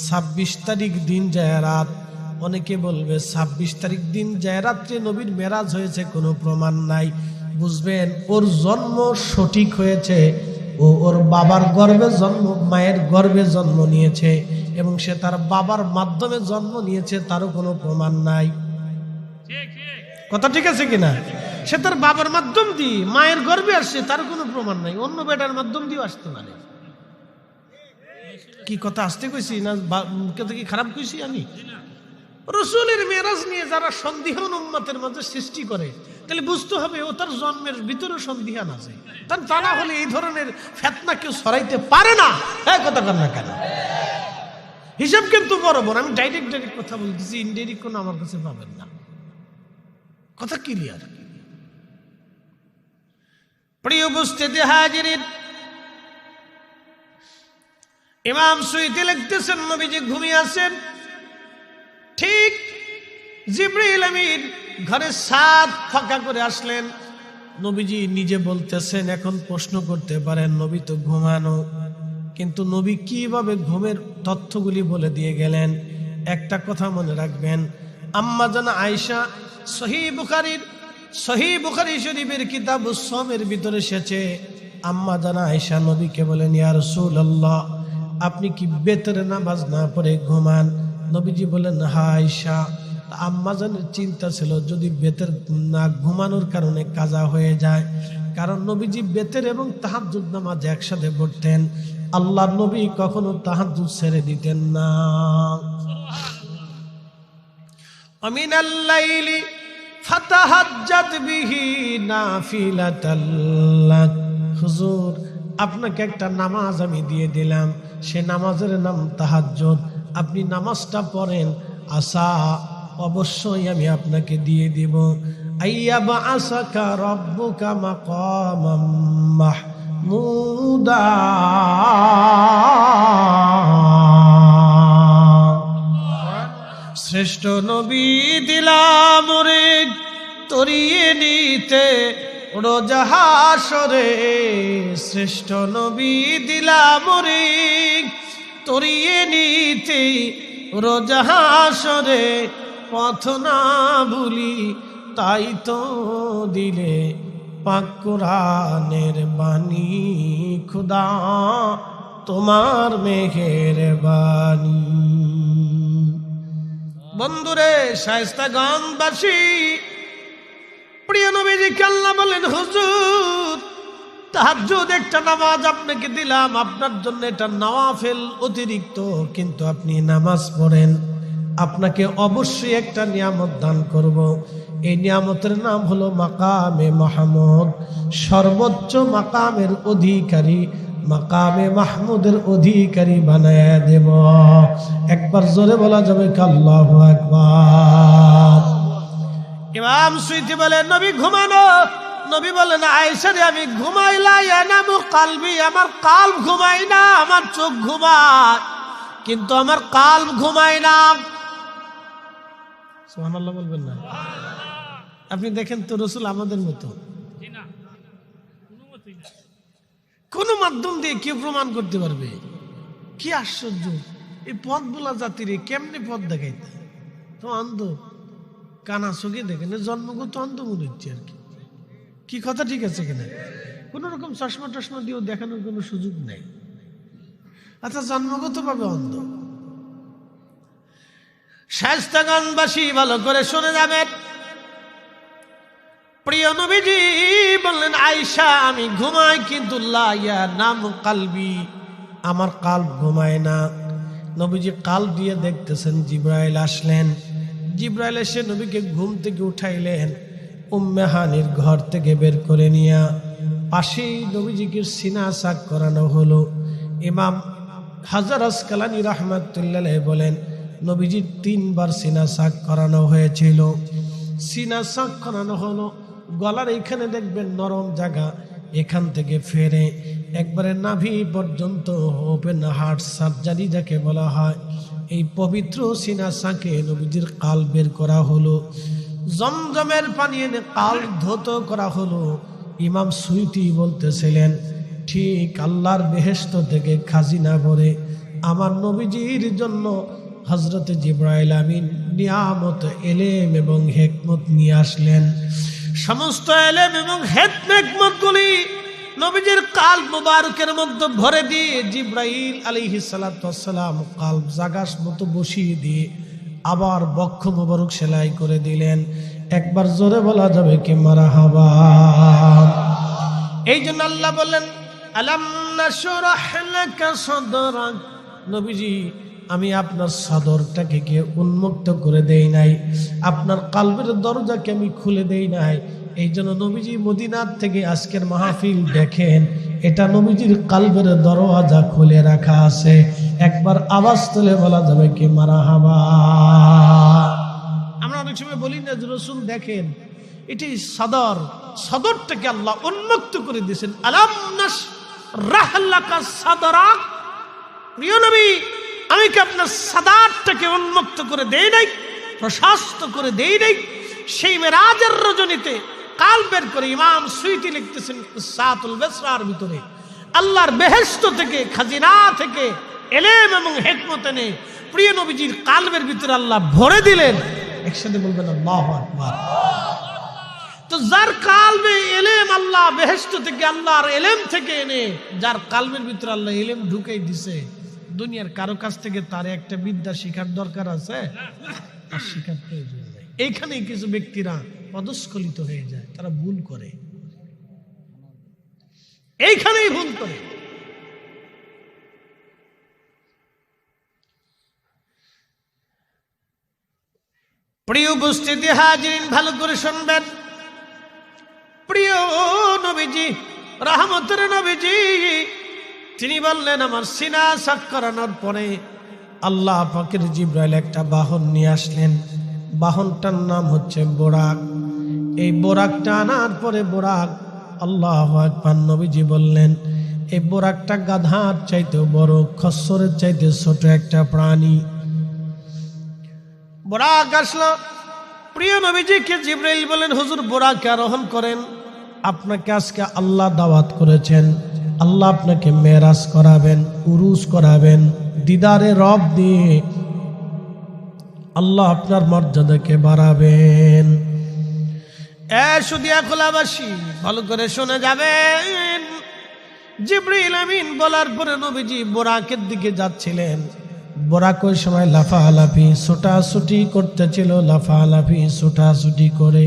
26 তারিখ দিন যায় রাত। অনেকে বলবে 26 তারিখ দিন যায় রাত্রে নবীর মেরাজ হয়েছে, কোনো প্রমাণ নাই। বুঝবেন, ওর জন্ম সঠিক হয়েছে। ও ওর বাবার গর্ভে জন্ম, মায়ের গর্ভে জন্ম নিয়েছে এবং সে তার বাবার মাধ্যমে জন্ম নিয়েছে, তারও কোনো প্রমাণ নাই। কথা ঠিক আছে কিনা? সে তার বাবার মাধ্যম দিয়ে মায়ের গর্ভে আসছে, তার কোনো প্রমাণ নাই। অন্য বেটার মাধ্যম দিয়ে আসতে পারে। কি কথা আসতে কইছি না কি খারাপ কইছি আমি? রসুলের মেরাজ নিয়ে যারা সন্দিহান উম্মতের মাঝে সৃষ্টি করে, তাহলে বুঝতে হবে ও তার জন্মের ভিতরে সন্দিহান আছে। তা না হলে এই ধরনের ফিতনা কেউ ছড়াইতে পারে না। হ্যাঁ, কথা কর না কেন? হিসাব কিন্তু বরাবর। আমি ডাইরেক্ট কথা বলতেছি, ইনডাইরেক্ট কোনো আমার কাছে পাবেন না। কথা ক্লিয়ার? প্রিয় উপস্থিতি হাজিরিন, ইমাম সুয়ুতী লিখতেছেন, নবীজি ঘুমিয়ে আছেন। ঠিক জিবরিল আমিন ঘরে ছাদ ফাঁকা করে আসলেন। নবীজি নিজে বলতেছেন, এখন প্রশ্ন করতে পারেন নবী তো ঘুমানো, কিন্তু নবী কিভাবে ঘুমের তথ্যগুলি বলে দিয়ে গেলেন। একটা কথা মনে রাখবেন, আম্মা জানা আয়েশা, সহিহ বুখারী শরীফের কিতাবুস সাওমের ভিতরে এসেছে, আম্মা জানা আয়েশা নবীকে বলেন, ইয়া রাসূলুল্লাহ, আপনি কি বেতরে নামাজ না পড়ে ঘুমান? নবীজি বলেন, হ্যাঁ আয়েশা। আম্মা জানের চিন্তা ছিল যদি বেতের না ঘুমানোর কারণে কাজা হয়ে যায়, কারণ নবীজি বেতের এবং তাহাজ্জুদ নামাজ একসাথে পড়তেন। আল্লাহর নবী কখনো তাহাজ্জুদ ছেড়ে দিতেন না। আমিনাল লাইলি ফাতাহাজ্জাত বিহি নাফিলাতাল লাক। হুজুর, আপনাকে একটা নামাজ আমি দিয়ে দিলাম, সে নামাজের নাম তাহাজ্জুদ। আপনি নামাজটা পড়েন, আসা অবশ্যই আমি আপনাকে দিয়ে দিব। আইয়াবা আসাকা রব্বুকা মাকামাম মাহমুদা। শ্রেষ্ঠ নবী দিলাম রে তরিয়ে নিতে রোজা হাসরে। শ্রেষ্ঠ নবী দিলাম রে তরিয়ে নিতে রোজা হাসরে। পথ না ভুলি তাই তো দিলে পাক কোরআনের বাণী। খুদা তোমার মেহেরবানি। বন্ধুরে, শায়েস্তাগঞ্জবাসী, প্রিয় নবীজিকে আল্লাহ বলেন, হুজুর তাহাজ্জুদ একটা নামাজ আপনাকে দিলাম, আপনার জন্য এটা নওয়াফিল অতিরিক্ত, কিন্তু আপনি নামাজ পড়েন, আপনাকে অবশ্যই একটা নিয়ামত দান করব। এই নিয়ামতের নাম হলো মাকামে মাহমুদ। সর্বোচ্চ মাকামের অধিকারী, মাকামে মাহমুদের অধিকারী বানায়া দেব। একবার জোরে বলা যাবে আল্লাহু আকবার। ইমাম সুয়ুতী বলেন, নবী ঘুমানো। নবী বলেন, আয়েশা রে আমি ঘুমাইলা ইয়ানামু কালবি, আমার কালব ঘুমাই না, আমার চোখ ঘুমায় কিন্তু আমার কালব ঘুমায় না। সুবহানাল্লাহ বলবেন না? আপনি দেখেন তো রাসূল আমাদের মতো, কোন মাধ্যম দিয়ে কেউ প্রমাণ করতে পারবে? কি আশ্চর্য! এই পথ বলা জাতিরে কেমনে পথ দেখাইতে? তো অন্ধ, কানা চোখে দেখে না, জন্মগত অন্ধ মনে হচ্ছে আর কি। কি কথা ঠিক আছে কিনা? কোন রকম চশমা টশমা দিয়েও দেখানোর কোনো সুযোগ নাই। আচ্ছা, জন্মগত ভাবে অন্ধ। শায়েস্তাগঞ্জবাসী ভালো করে শুনে যাবেন। প্রিয় নবীজি বললেন, আয়েশা আমি ঘুমাই কিন্তু লা ইয়ানামু কালবি, আমার কাল্ব ঘুমায় না। নবীজি কাল্ব দিয়ে দেখতেছেন, জিবরাইল আসলেন। জিবরাইল এসে নবীকে ঘুম থেকে উঠাইলেন, উম্মে হানির ঘর থেকে বের করে নিয়ে পাশেই নবীজিকে সিনা সাক করানো হলো। ইমাম হাজার আসকালানী রাহমাতুল্লাহ আলাইহি বলেন, নবীজির 3 বার সিনা সাক করানো হয়েছিল। সিনা সাক করানো হলো, গলার এইখানে দেখবেন নরম জায়গা, এখান থেকে ফেরে একবারে নাভি পর্যন্ত ওপেন হার্ট সার্জারি যাকে বলা হয়, এই পবিত্র সিনা সাকে নবীজির কাল বের করা হলো। জমজমের পানি এনে কাল ধৌত করা হলো। ইমাম সুয়ুতি বলতেছিলেন, ঠিক আল্লাহর বেহেশত থেকে খাজিনা ভরে আমার নবীজির জন্য হযরতে জিবরাইল আমিন নিয়ামত, এলেম এবং হিকমত নিয়ে আসলেন। সমস্ত এলেম এবং হিকমত গুলি নবীজির কাল্ব মুবারকের মধ্যে ভরে দিয়ে জিবরাইল আলাইহিস সালাতু ওয়াস সালাম কাল্ব জাগাস মতো বসিয়ে দিয়ে আবার বক্ষ মুবারক সেলাই করে দিলেন। একবার জোরে বলা যাবে কি মারহাবা? এই জন্য আল্লাহ বললেন, আলাম নাশরাহ লাকা সাদরাক, নবীজি আমি আপনার সদরটাকে কি উন্মুক্ত করে দেই নাই? আপনার কালবের দরজাকে আমি খুলে দেই নাই? এই জন্য নবীজি মদিনার থেকে আজকের মাহফিল দেখেন, এটা নবীজির কালবের দরওয়াজা খুলে রাখা আছে। একবার আওয়াজ তুলে বলা যাবে কি মারহাবা? আমরা অনেক সময় বলি না যে রাসূল দেখেন, এটি সদরটাকে আল্লাহ উন্মুক্ত করে দিয়েছেন। আলাম নাশরাহ লাকা সাদরাক, প্রিয় নবী আমি কি আপনার সাদারটাকে উন্মুক্ত করে দেই নাই, প্রশস্ত করে দেই নাই? সেই মেরাজের রজনীতে কাল বের করে ইমাম সুয়ুতি লিখতেছেন কিসাতুল বেসরার ভিতরে, আল্লাহর বেহেশত থেকে, খাজিনা থেকে এলেম এবং হিকমত এনে প্রিয় নবীজির কালবের ভিতরে আল্লাহ ভরে দিলেন। একসাথে বলবেন আল্লাহু আকবার। তো যার কালবে এলেম আল্লাহ বেহেশত থেকে, আল্লাহর এলেম থেকে এনে যার কালবের ভিতরে আল্লাহ এলেম ঢুকাই দিছে, দুনিয়ার কারো কাছ থেকে তার একটা বিদ্যা শিখার দরকার আছে? আর শিখার প্রয়োজন নেই। এইখানেই কিছু ব্যক্তিরা পদস্খলিত হয়ে যায়, তারা ভুল করে, এইখানেই ভুল করে। প্রিয় উপস্থিতি হাজিরিন, ভালো করে শুনবেন। প্রিয় নবীজি, রহমতের নবীজি, তিনি বললেন, আমার সিনা সাক করানোর পরে আল্লাহ পাকের জিবরাইল একটা বাহন নিয়ে আসলেন। বাহনটার নাম হচ্ছে বোরাক। এই বোরাকটা আনার পরে বোরাক, আল্লাহু আকবার, নবীজি বললেন এই বোরাকটা গাধার চাইতেও বড়, খচ্চরের চাইতে ছোট একটা প্রাণী। বোরাক আসলো, প্রিয় নবীজিকে জিবরাইল বলেন, হুজুর বোরাকে আরোহণ করেন, আপনাকে আজকে আল্লাহ দাওয়াত করেছেন, আল্লাহ আপনাকে মেরাজ করাবেন, উরুস করাবেন, দিদারে রব দিয়ে আল্লাহ আপনার মর্যাদাকে বাড়াবেন। সুদিয়া খোলাবাসী ভালো করে শুনে যাবেন। জিবরাইল আমিন বলার পরে নবীজি বোরাকের দিকে যাচ্ছিলেন। বোরাক ওই সময় লাফালাফি ছোটাছুটি করতেছিল, লাফালাফি ছোটাছুটি করে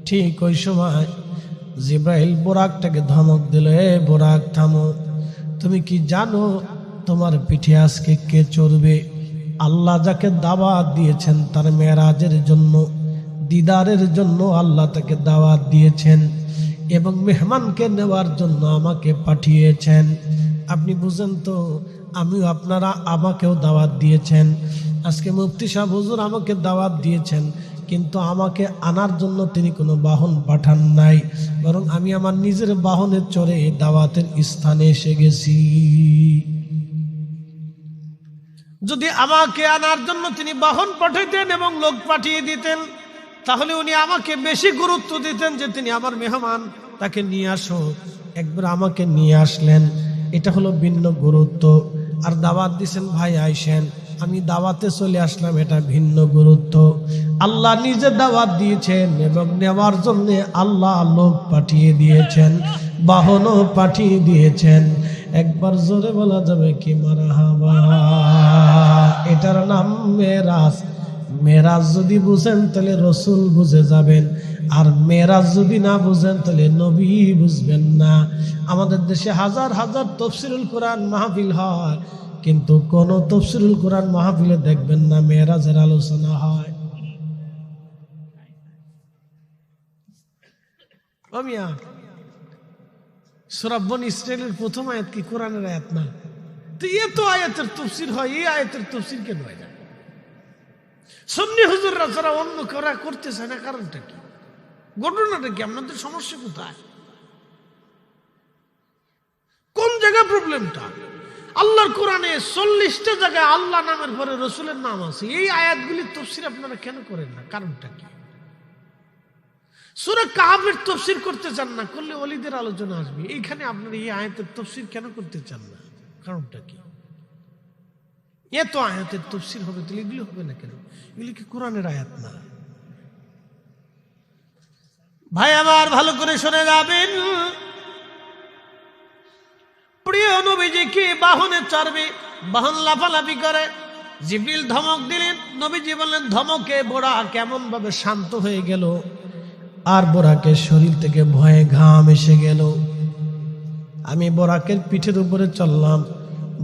ঠিক ওই সময় জিবরাইল বোরাকটাকে ধমক দিল, এ বোরাক থামো, তুমি কি জানো তোমার পিঠে আজকে কে চড়বে? আল্লাহ যাকে দাওয়াত দিয়েছেন তার মেরাজের জন্য, দিদারের জন্য আল্লাহ তাকে দাওয়াত দিয়েছেন এবং মেহমানকে নেওয়ার জন্য আমাকে পাঠিয়েছেন। আপনি বুঝেন তো, আমিও আপনারা আমাকেও দাওয়াত দিয়েছেন। আজকে মুফতি সাহেব হুজুর আমাকে দাওয়াত দিয়েছেন, কিন্তু আমাকে আনার জন্য তিনি কোনো বাহন পাঠান নাই, বরং আমি আমার নিজের বাহনে চড়ে দাওয়াতের স্থানে এসে গেছি। যদি আমাকে আনার জন্য তিনি বাহন পাঠাইতেন এবং লোক পাঠিয়ে দিতেন, তাহলে উনি আমাকে বেশি গুরুত্ব দিতেন যে তিনি আমার মেহমান, তাকে নিয়ে আসো। একবার আমাকে নিয়ে আসলেন, এটা হলো ভিন্ন গুরুত্ব। আর দাওয়াত দিছেন ভাই আইসেন, আমি দাওয়াতে চলে আসলাম, এটা ভিন্ন গুরুত্ব। আল্লাহ নিজে দাওয়াত দিয়েছেন এবং নেওয়ার জন্য আল্লাহ লোক পাঠিয়ে দিয়েছেন, বাহনও পাঠিয়ে দিয়েছেন। একবার জোরে বলা যাবে কি মারহাবা। এটার নাম মেরাজ। মেরাজ যদি বুঝেন তাহলে রসুল বুঝে যাবেন, আর মেরাজ যদি না বুঝেন তাহলে নবী বুঝবেন না। আমাদের দেশে হাজার হাজার তাফসীরুল কোরআন মাহফিল হয়, কিন্তু কোন তাফসীরুল কোরআন মাহফিলে দেখবেন না মেরাজের আলোচনা হয়। ও মিয়া, সূরা বনী ইসরাঈলের প্রথম আয়াত কি কোরআনের আয়াত না? তো এত আয়াতের তাফসীর হয়, এই আয়াতের তাফসীর কেন হয় না? সুন্নি হুজুররা যারা অন্য করা করতেছে না, কারণটা কি? ঘটনাটা কি? আপনাদের সমস্যা কোথায়? কোন জায়গায় প্রবলেমটা? আল্লাহর কোরআনে 40টা জায়গায় আল্লাহ নামের পরে রসুলের নাম আছে, এই আয়াতগুলির তাফসীর আপনারা কেন করেন না? কারণটা কি? সূরা কাহফের তাফসীর করতে চান না, করলে ওলিদের আলোচনা আসবে, এইখানে আপনারা এই আয়াতের তাফসীর কেন করতে চান না? কারণটা কি? এত আয়াতের তাফসীর হবে, তাহলে এগুলি হবে না কেন? এগুলি কি কোরআনের আয়াত না? ভাই আমার ভালো করে শুনে যাবেন, প্রিয় নবীজিকে বাহনে চড়বে, বাহন লাফালাফি করে, জিবরিল ধমক দিলেন, নবীজি বললেন ধমকে বোরা কেমন ভাবে শান্ত হয়ে গেল, আর বোরাকের শরীর থেকে ভয়ে ঘাম এসে গেল। আমি বোরাকের পিঠের উপরে চললাম,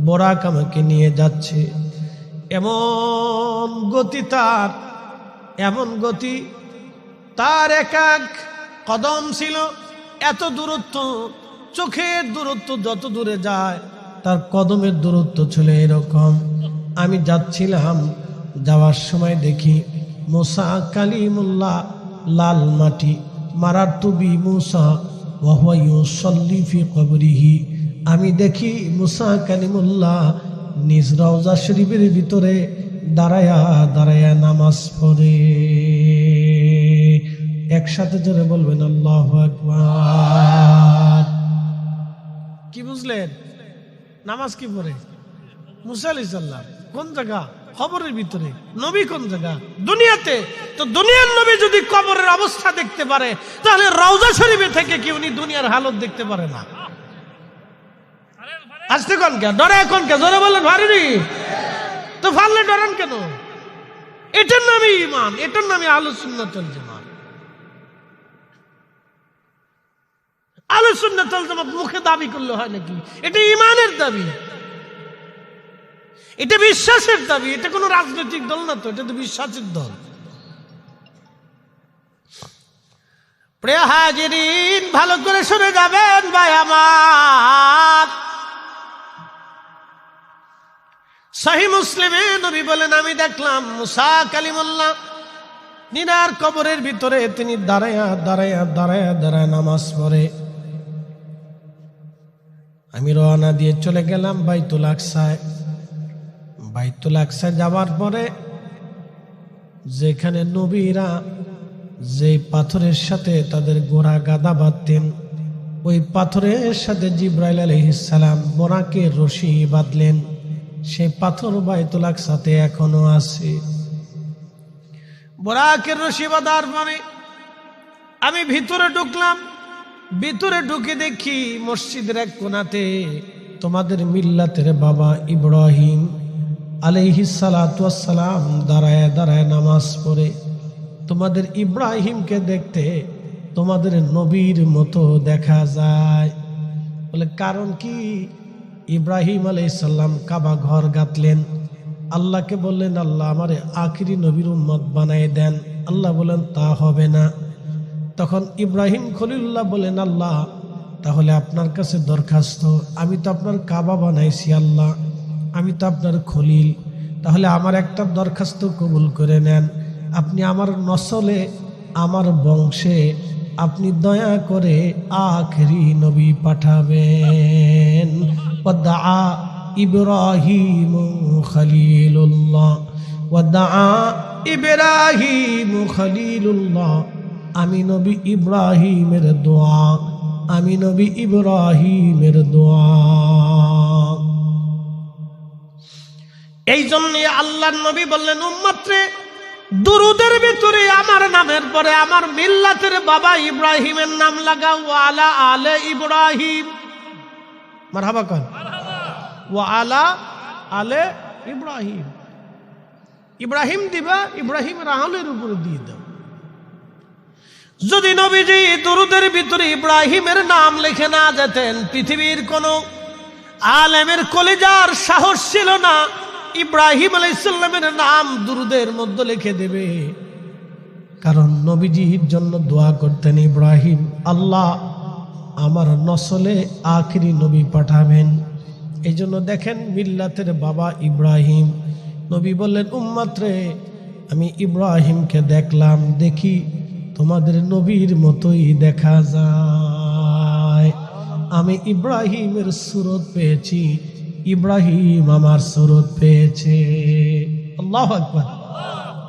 বোরাক আমাকে নিয়ে যাচ্ছে, এমন গতি তার, এমন গতি তার, এক এক কদম ছিল এত দূরত্ব, চোখের দূরত্ব যত দূরে যায় তার কদমের দূরত্ব ছিল এরকম। আমি যাচ্ছিলাম, যাওয়ার সময় দেখি মুসা কালিমুল্লাহ, লাল মাটি, মারারতু বি মুসা ওয়া হুয়া ইউসাল্লি ফি কবরিহি। আমি দেখি মুসা কালিমুল্লাহ নিজ রওজা শরীফের ভিতরে দাঁড়ায়া দাঁড়ায়া নামাজ পড়ে। একসাথে জোরে বলবেন আল্লাহু আকবার। কি বুঝলেন? নামাজ কি পড়ে? মুসা আলাইহিস সালাম কোন জায়গা? কবরের ভিতরে। নবী কোন জায়গা? দুনিয়াতে। তো দুনিয়ার নবী যদি কবরের অবস্থা দেখতে পারে, তাহলে রওজা শরীফে থেকে কি উনি দুনিয়ার হালত দেখতে পারে না? আসতে কোন কে? ডরে কোন কে? জোরে বলেন ভারিনি তো, ফাললে ডরান কেন? এটার নামই ঈমান, এটার নামই আহলুস সুন্নাত ওয়াল জামাত। আহলুস সুন্নাত ওয়াল জামাত মুখে দাবি করলে হয় নাকি? এটা ঈমানের দাবি, এটা বিশ্বাসের দাবি, এটা কোনো রাজনৈতিক দল না তো, এটা তো বিশ্বাসের দল। প্রিয় হাজিরিন, ভালো করে শুনে যাবেন ভাই আমার। সহিহ মুসলিমে নবী বলেন, আমি দেখলাম মুসা কালিমুল্লাহ নিনার কবরের ভিতরে তিনি দাঁড়ায়া দাঁড়ায়া দাঁড়ায়া দাঁড়ায় নামাজ পড়ে। আমি রওনা দিয়ে চলে গেলাম বাইতুল আকসায়। বাইতুল আকসায় যাওয়ার পরে যেখানে নবীরা যে পাথরের সাথে তাদের ঘোড়া গাদা বাঁধতেন, ওই পাথরের সাথে জিব্রাইল আলাইহিস সালাম বোরাকে রশি বাঁধলেন। সেই পাথর বাইতুল আকসাতে এখনো আছে। বোরাকের রশি বাঁধার পরে আমি ভিতরে ঢুকলাম। ভিতরে ঢুকে দেখি মসজিদের এক কোণাতে তোমাদের মিল্লাতের বাবা ইব্রাহিম আলাইহিস সালাতু ওয়াস সালাম দাঁড়ায় দাঁড়ায় নামাজ পড়ে। তোমাদের ইব্রাহিমকে দেখতে তোমাদের নবীর মতো দেখা যায়। বলে কারণ কি? ইব্রাহিম আলাইহিস সালাম কাবা ঘর গাঁথলেন, আল্লাহকে বললেন আল্লাহ আমারে আখিরি নবীর উম্মত বানায় দেন। আল্লাহ বলেন তা হবে না। তখন ইব্রাহিম খলিলুল্লাহ বলেন আল্লাহ তাহলে আপনার কাছে দরখাস্ত, আমি তো আপনার কাবা বানাইছি আল্লাহ, আমি তো আপনার খলিল, তাহলে আমার একটা দরখাস্ত কবুল করে নেন। আপনি আমার নসলে, আমার বংশে আপনি দয়া করে আখেরি নবী পাঠাবেন। ওয়াদআ ইব্রাহিম খলিলুল্লাহ, ওয়াদআ ইব্রাহিম খলিলুল্লাহ। আমি নবী ইব্রাহিমের দোয়া, আমি নবী ইব্রাহিমের দোয়া। এই জন্য আল্লাহর নবী বললেন, উম্মত রে, দুরুদের ভিতরে আমার নামের পরে আমার মিল্লাতের বাবা ইব্রাহিমের নাম লাগাও, ওয়া আলা আলে ইব্রাহিম। মারহাবা কর, ওয়া আলা আলে ইব্রাহিম। ইব্রাহিম দিবা, ইব্রাহিমের আহলের উপরে দিয়ে দাও। যদি নবীজি দুরুদের ভিতরে ইব্রাহিমের নাম লিখে না যেতেন, পৃথিবীর কোন আলেমের কলিজার সাহস ছিল না ইব্রাহিম আলাইহিস সালামের নাম দুরুদের মধ্যে লিখে দেবে। কারণ নবীজির জন্য দোয়া করতেন ইব্রাহিম, আল্লাহ আমার নসলে আখিরি নবী পাঠাবেন। এই জন্য দেখেন মিল্লাতের বাবা ইব্রাহিম। নবী বললেন, উম্মত রে, আমি ইব্রাহিমকে দেখলাম, দেখি তোমাদের নবীর মতোই দেখা যায়। আমি ইব্রাহিমের সুরত পেয়েছি, ইব্রাহিম আমার সুরত পেয়েছে। আল্লাহু আকবার।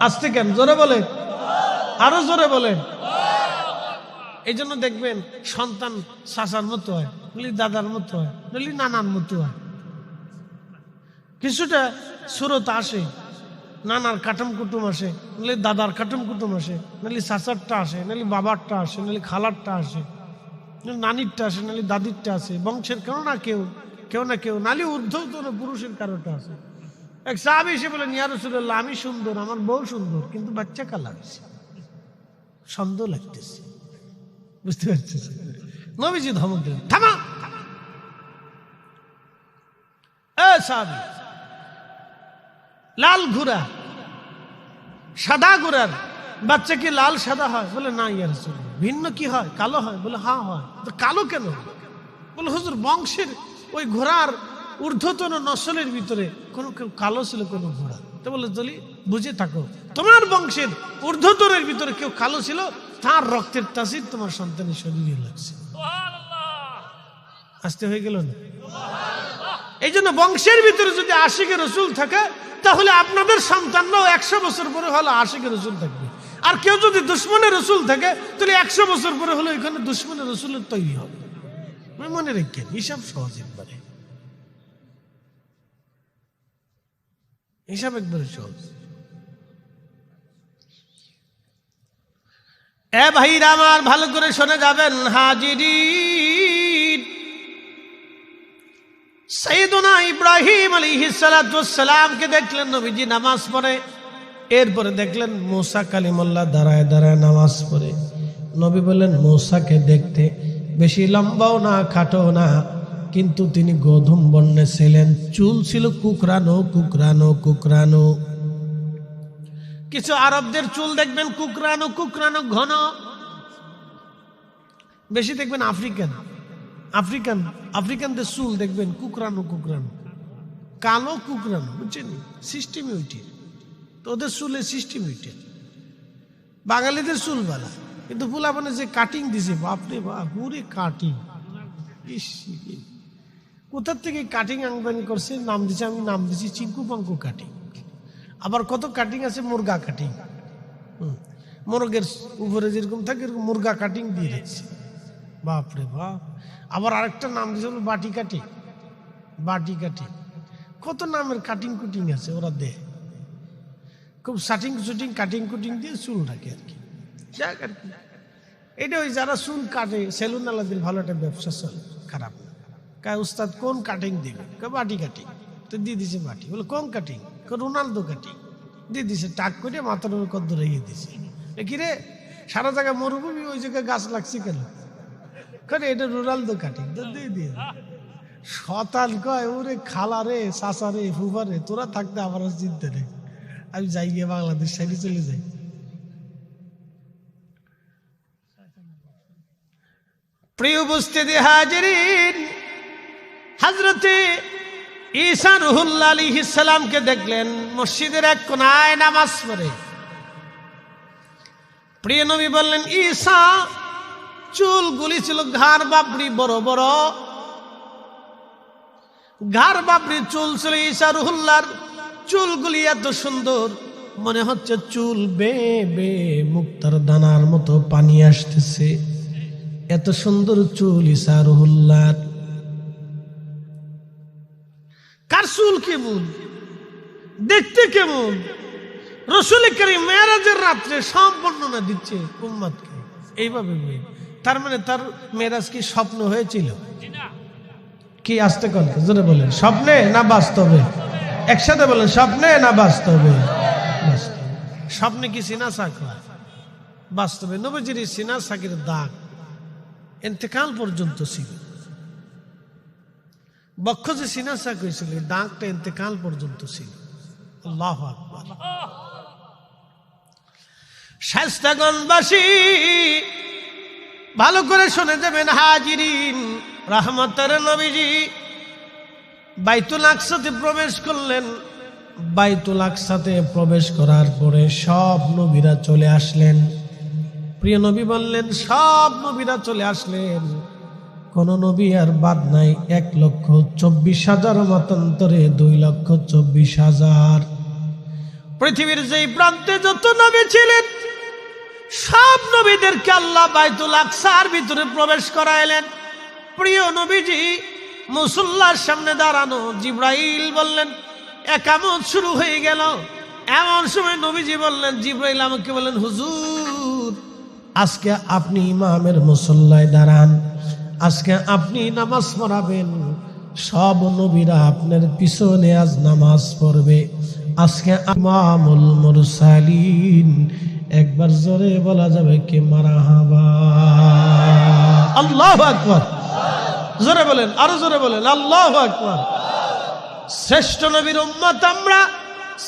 আস্তে কেন, জোরে বলেন, আরো জোরে বলেন। এই জন্য দেখবেন সন্তান চাচার মতো হয়, নলি দাদার মতো হয়, নলি নানার মতো হয়। কিছুটা সুরত আসে, নানার কাটুম কুটুম আসে, নলি দাদার কাটুম কুটুম আসে, নলি চাচারটা আসে, নলি বাবারটা আসে, নলি খালারটা আসে, নানিরটা আসে, নালি দাদিরটা আসে। বংশের কেউ না কেউ, কেউ না কেউ, নালি ঊর্ধ্বতন পুরুষের কারোটা আছে। এক সাহাবী এসে বলেন, ইয়া রাসূলুল্লাহ, আমি সুন্দর, আমার বউ সুন্দর, কিন্তু বাচ্চা কালা হয়েছে, সন্দেহ লাগতেছে। বুঝতে পারছিস? নবীজি ধমক দিলেন, থামা। সাহাবী, লাল ঘোড়া সাদা ঘোড়ার বাচ্চা কি লাল সাদা হয়? বলে না ইয়া রাসূলুল্লাহ। ভিন্ন কি হয়? কালো হয়? বলে হ্যাঁ হয়। তো কালো কেন? বলে হুজুর, বংশের ওই ঘোড়ার ঊর্ধ্বতন নসলের ভিতরে কোনো কেউ কালো ছিল, কোনো ঘোড়া। তো বলে জলি বুঝে থাকো, তোমার বংশের ঊর্ধ্বতনের ভিতরে কেউ কালো ছিল, তার রক্তের তাসির তোমার সন্তানের শরীরে লাগছে। আসতে হয়ে গেল না? এই জন্য বংশের ভিতরে যদি আশিকে রসুল থাকে, তাহলে আপনাদের সন্তানরাও 100 বছর পরে হলো আশিকে রসুল থাকবে। আর কেউ যদি দুশ্মনের রসুল থাকে, তাহলে 100 বছর পরে হলো এখানে দুশ্মনের রসুলের তৈরি হবে। মনে রেখেন, হিসাব সহজ, একবারে হিসাব একবারে সহজ। এ ভাইরা আমার, ভালো করে শুনে যাবেন হাজিরিন। সাইয়েদুনা ইব্রাহিম আলাইহিস সালাতু ওয়াস সালামকে দেখলেন নবীজি নামাজ পড়ে। এরপরে দেখলেন মুসা কালিমুল্লাহ দাঁড়ায় দাঁড়ায় নামাজ পড়ে। নবী বললেন, মুসাকে দেখতে বেশি লম্বাও না, খাটো না, কিন্তু তিনি গোধূম বর্ণে ছিলেন। চুল ছিল কুকরানো কুকরানো কুকরানো। কিছু আরবদের চুল দেখবেন কুকরানো কুকরানো, ঘন। বেশি দেখবেন আফ্রিকানদের চুল দেখবেন কুকরানো কুকরানো, কালো কুকরানো। বুঝছেন? সিস্টেম ওইটি, তো ওদের চুলের সিস্টেম ওইটা। বাঙালিদের চুল বালা, কিন্তু ফুলাপানে যে কাটিং দিছে, বাপরে বাপ, পুরে কাটিং। কোথার থেকে কাটিং আমদানি করছে, নাম দিছে, আমি নাম দিছি চিঙ্কু পাঙ্কু কাটিং। আবার কত কাটিং আছে, মুরগা কাটিং। মোরগের উপরে যেরকম থাকে এরকম মুরগা কাটিং দিয়ে রেখেছে। বাপরে বাপ। আবার আরেকটা নাম দিয়েছে বাটি কাটিং, বাটি কাটিং। কত নামের কাটিং কুটিং আছে, ওরা দেয় খুব শাটিং শুটিং কাটিং কুটিং দিয়ে চুল রাখে আর কি। যাক আর কি, এটা ওই যারা চুল কাটে সেলুন আলাদের ভালো একটা ব্যবসা চলে, খারাপ না। কায় উস্তাদ কোন কাটিং দিবে? বাটি কাটিং। তো দিয়ে দিছে বাটি। বলে কোন কাটিং? Ronaldo cutting. দিয়ে দিছে টাক করে মাথার উপর কদ্দ রেখে দিছে। কিরে, সারা জায়গায় মরুভূমি, ওই জায়গায় গাছ লাগছে কেন? এটা রোনালদো কাটিং। তো দিয়ে দিয়ে শতান কয়, ওরে খালা রে, চাচা রে, ফুফা রে, তোরা থাকতে আমার চিন্তা নেই, আমি যাই গিয়ে বাংলাদেশ সাইডে চলে যাই। প্রিয় উপস্থিতি হাজিরিন, হযরতে ঈসা রুহুল্লাহ আলাইহিস সালামকে দেখলেন মসজিদের এক কোনায় নামাজ পড়ে। প্রিয় নবী বললেন, ঈসা, চুলগুলি ছিল ঘাড় বাবরি বড় বড়, ঘাড় বাবরি চুল ছিল ঈসা রুহুল্লাহর। চুলগুলি এত সুন্দর, মনে হচ্ছে চুল বেয়ে বেয়ে মুক্তার দানার মতো পানি আসতেছে। এত সুন্দর চুল ঈসা রুহুল্লাহর। কার চুল কেমন? দেখতে কেমন? রাসূল করিম মেরাজের রাত্রে সব বর্ণনা দিচ্ছে উম্মতকে এইভাবে। তার মানে তার মেরাজ কি স্বপ্ন হয়েছিল? কি আসতে কথা জোরে বলেন, স্বপ্নে না বাস্তবে? একসাথে বলেন, স্বপ্নে না বাস্তবে? স্বপ্নে কি সিনা সাক হয়, বাস্তবে নবীজির সিনা সাকের দাগ ইন্তেকাল পর্যন্ত ছিল। বক্ষ যে সিনা সাক হয়েছিল দাগটা ইন্তেকাল পর্যন্ত ছিল। আল্লাহু আকবার। শায়েস্তাগঞ্জবাসী ভালো করে শুনে যাবেন হাজিরিন, রহমতের নবীজি বাইতুল আকসাতে প্রবেশ করলেন। বাইতুল আকসাতে প্রবেশ করার পরে সব নবীরা চলে আসলেন। প্রিয় নবী বললেন সব নবীরা চলে আসলেন, কোন নবী আর বাদ নাই। 1,24,000 মতান্তরে 2,24,000। পৃথিবীর যেই প্রান্তে যত নবী ছিলেন সব নবীদেরকে আল্লাহ বাইতুল আকসার ভিতরে প্রবেশ করাইলেন। প্রিয় নবীজি মুসল্লার সামনে দাঁড়ানো, জিব্রাইল বললেন একামত শুরু হয়ে গেল। এমন সময় নবীজি বললেন, জিব্রাইল আমাকে বললেন হুজুর আজকে আপনি ইমামের মুসল্লায় দাঁড়ান, আজকে আপনি নামাজ পড়াবেন। সব নবীরা আপনার পিছনে আজ নামাজ পড়বে। আজকে ইমামুল মুরসালিন। একবার জোরে বলা যাবে কি মারহাবা? আল্লাহু আকবার। জোরে বলেন, আরো জোরে বলেন আল্লাহু আকবার। শ্রেষ্ঠ নবীর উম্মত আমরা,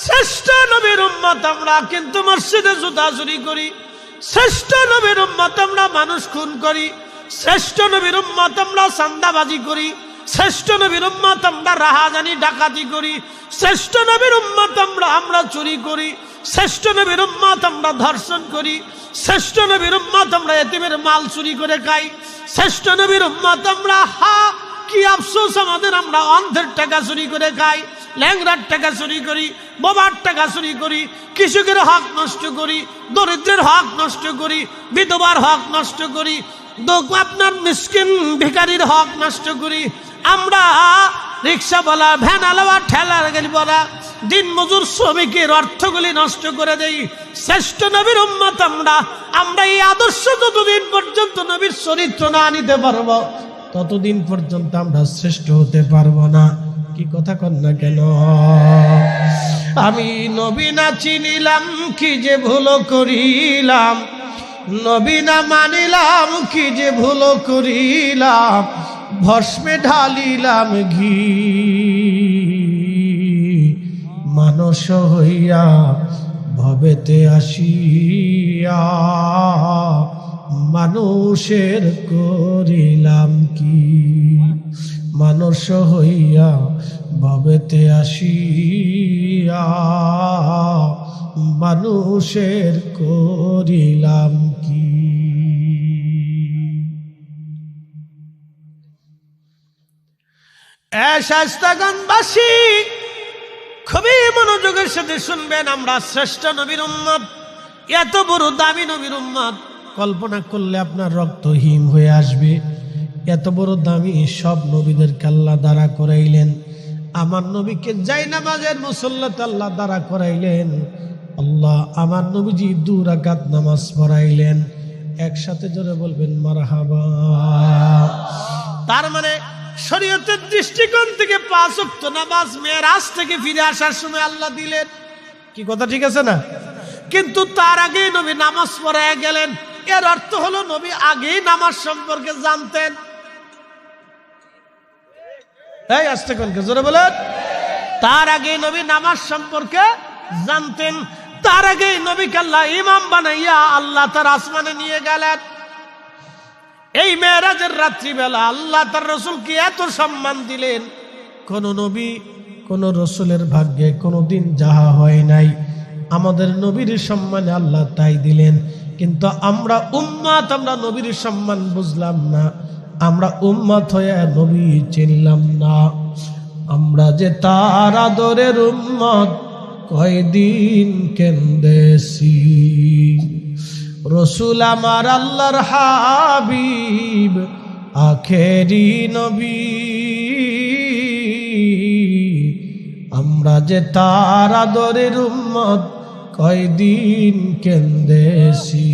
শ্রেষ্ঠ নবীর উম্মত আমরা, কিন্তু মসজিদে জুতা চুরি করি। শ্রেষ্ঠ নবীর উম্মত আমরা মানুষ খুন করি। শ্রেষ্ঠ নবীর উম্মত আমরা চাঁদাবাজি করি। শ্রেষ্ঠ নবীর উম্মত আমরা রাহাজানি ডাকাতি করি। শ্রেষ্ঠ নবীর উম্মত আমরা চুরি করি। শ্রেষ্ঠ নবীর উম্মত আমরা ধর্ষণ করি। শ্রেষ্ঠ নবীর উম্মত আমরা এতিমের মাল চুরি করে খাই। শ্রেষ্ঠ নবীর উম্মত আমরা কি আফসোস আমাদের, আমরা অন্ধের টাকা চুরি করে খাই, ল্যাংড়ার টাকা চুরি করি, বোবার টাকা চুরি করি, কৃষকের হক নষ্ট করি, দরিদ্রের হক নষ্ট করি, বিধবার হক নষ্ট করি, আপনার মিসকিন ভিখারির হক নষ্ট করি। আমরা রিক্সাওয়ালা, ভ্যানওয়ালা, ঠেলার গাড়িওয়ালা, দিন মজুর শ্রমিকের অর্থগুলি নষ্ট করে দেই। শ্রেষ্ঠ নবীর উম্মত আমরা এই আদর্শ যতদিন পর্যন্ত নবীর চরিত্র না আনিতে পারবো ততদিন পর্যন্ত আমরা শ্রেষ্ঠ হতে পারবো না। কি কথা কন না কেন? আমি নবী না চিনিলাম কি যে ভুল করিলাম, নবী না মানিলাম কি যে ভুল করিলাম, ভস্মে ঢালিলাম ঘি মানস হইয়া ভবেতে আসিয়া, মানুষের করিলাম কি, মানুষ হইয়া ভবেতে আসিয়া, মানুষের করিলাম কি। শায়েস্তাগঞ্জবাসী খুবই মনোযোগের সাথে শুনবেন, আমরা শ্রেষ্ঠ নবীর উম্মত, এত বড় দামি নবীর উম্মত, কল্পনা করলে আপনার রক্ত হিম হয়ে আসবে। এত বড় দামি সব নবীদেরকে আল্লাহ দাঁড়া করাইলেন, আমার নবীকে জায়নামাজের মুসল্লাতে আল্লাহ দাঁড়া করাইলেন। আল্লাহ আমার নবীজি 2 রাকাত নামাজ পড়াইলেন। একসাথে জোরে বলবেন মারহাবা। তার মানে শরীয়তের দৃষ্টিকোণ থেকে 5 ওয়াক্ত নামাজ মেরাজ থেকে ফিরে আসার সময় আল্লাহ দিলেন। কি কথা ঠিক আছে না? কিন্তু তার আগেই নবী নামাজ পড়ায় গেলেন। এর অর্থ হলো নবী আগেই নামাজ সম্পর্কে জানতেন। এই আস্তে কোন জোরে বলেন। তার আগেই নবী নামাজ সম্পর্কে জানতেন। তার আগেই নবীকে আল্লাহ ইমাম বানাইয়া আল্লাহ তার আসমানে নিয়ে গেলেন। এই মেরাজের রাত্রিবেলা আল্লাহ তার রসুলকে এত সম্মান দিলেন, কোন নবী কোন রসুলের ভাগ্যে কোনদিন যাহা হয় নাই। আমাদের নবীর সম্মানে আল্লাহ তাই দিলেন। কিন্তু আমরা উম্মত, আমরা নবীর সম্মান বুঝলাম না, আমরা উম্মত হয়ে নবী চিনলাম না। আমরা যে তার আদরের উম্মত কয়দিন কেন্দেছি। রসুল আমার আল্লাহর হাবিব, আখেরি নবী, আমরা যে তার আদরের উম্মত কয়দিন কেন্দেছি,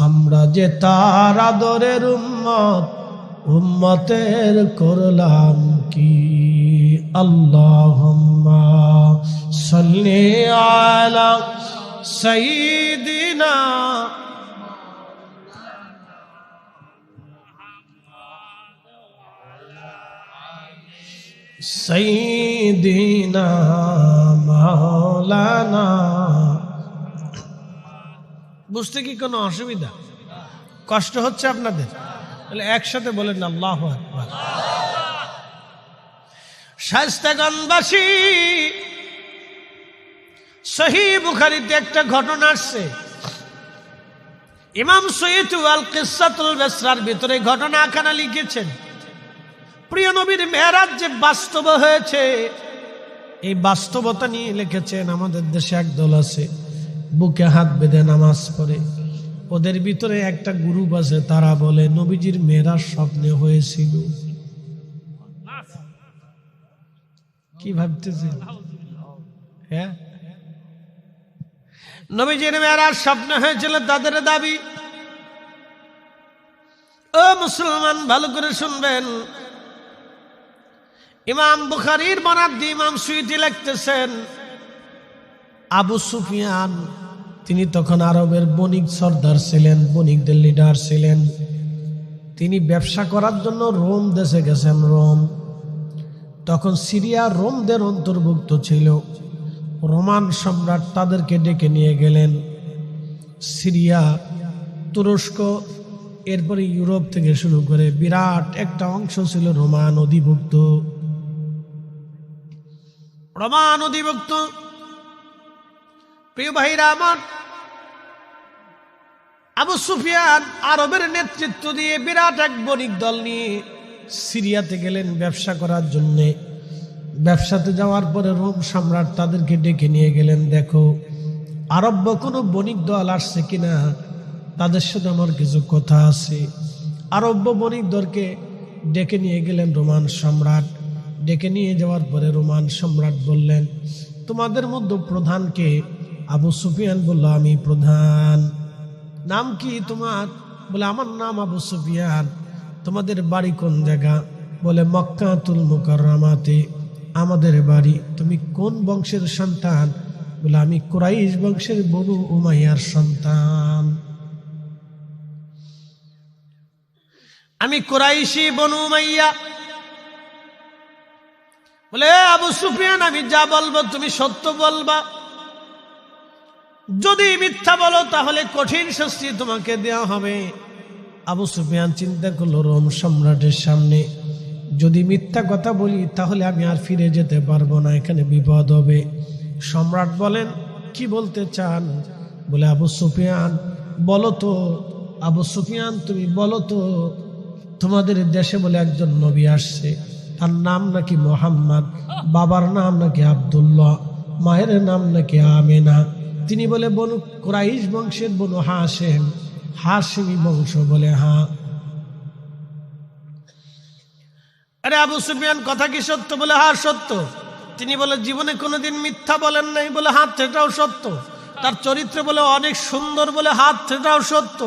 আমরা যে তার আদরের উম্মত উম্মতের করলাম কি। আল্লাহুম্মা সাল্লি আলা সাইয়্যিদিনা সাইয়্যিদিনা মাওলানা। বুঝতে কি কোনো অসুবিধা, কষ্ট হচ্ছে আপনাদের? তাহলে একসাথে বলেন আল্লাহু আকবার। শায়েস্তাগঞ্জবাসী, সহিহ বুখারীতে একটা ঘটনা আসছে। ইমাম সুয়ুতী আল কিসাতুল বেসরার ভিতরে ঘটনাখানা লিখেছেন। প্রিয় নবীর মেরাজ যে বাস্তব হয়েছে, এই বাস্তবতা নিয়ে লিখেছেন। আমাদের দেশে একদল আছে বুকে হাত বেঁধে নামাজ পড়ে, ওদের ভিতরে একটা গ্রুপ আছে, তারা বলে নবীজির মেরাজ স্বপ্নে হয়েছিল। কি ভাবতেছেন? হ্যাঁ, নবীজির মেরাজ স্বপ্নে হয়েছিল তাদের দাবি। ও মুসলমান, ভালো করে শুনবেন। ইমাম বুখারীর বরাত দিয়ে ইমাম সুয়ুতী লিখতেছেন, আবু সুফিয়ান তিনি তখন আরবের বণিক সর্দার ছিলেন, বণিকদের লিডার ছিলেন। তিনি ব্যবসা করার জন্য রোম দেশে গেছেন। রোম তখন সিরিয়া রোমদের অন্তর্ভুক্ত ছিল। রোমান সম্রাট তাদেরকে ডেকে নিয়ে গেলেন। সিরিয়া, তুরস্ক, এরপরে ইউরোপ থেকে শুরু করে বিরাট একটা অংশ ছিল রোমান অধিভুক্ত। রোমান অধিভুক্ত প্রিয় ভাইরা আমার, আবু সুফিয়ান আরবের নেতৃত্ব দিয়ে বিরাট এক বণিক দল নিয়ে সিরিয়াতে গেলেন ব্যবসা করার জন্য। ব্যবসাতে যাওয়ার পরে রোম সম্রাট তাদেরকে ডেকে নিয়ে গেলেন, দেখো আরব্য কোনো বণিক দল আসছে কিনা, তাদের সাথে আমার কিছু কথা আছে। আরব্য বণিক দলকে ডেকে নিয়ে গেলেন রোমান সম্রাট। ডেকে নিয়ে যাওয়ার পরে রোমান সম্রাট বললেন, তোমাদের মধ্যে প্রধানকে? আবু সুফিয়ান বলল, আমি প্রধান। নাম কি তোমার? বলে, আমার নাম আবু সুফিয়ান। তোমাদের বাড়ি কোন জায়গা? বলে, মক্কাতুল মুকাররমাতে আমাদের বাড়ি। তুমি কোন বংশের সন্তান? বলে, আমি কুরাইশ বংশের বনু উমাইয়ার সন্তান। আমি কুরাইশি বনু উমাইয়া। বলে, আবু সুফিয়ান আমি যা বলবো তুমি সত্য বলবা, যদি মিথ্যা বলো তাহলে কঠিন শাস্তি তোমাকে দেওয়া হবে। আবু সুফিয়ান চিন্তা করলো, রোম সম্রাটের সামনে যদি মিথ্যা কথা বলি তাহলে আমি আর ফিরে যেতে পারবো না, এখানে বিপদ হবে। সম্রাট বলেন, কি বলতে চান? বলে, আবু সুফিয়ান বলো তো। আবু সুফিয়ান তুমি বলো তো, তোমাদের দেশে বলে একজন নবী আসছে, তার নাম নাকি মোহাম্মদ, বাবার নাম নাকি আব্দুল্লাহ, মায়ের নাম নাকি আমেনা। তিনি বলে বনু কুরাইশ বংশের বনু হাশেম, হাশেমি বংশ। বলে, হ্যাঁ। আরে আবু সুফিয়ান কথা কি সত্য? বলে, হ্যাঁ সত্য। তিনি বলে, জীবনে কোনোদিন মিথ্যা বলেন নাই? বলে, হাত সেটাও সত্য। তার চরিত্র বলে অনেক সুন্দর? বলে, হাত সেটাও সত্য।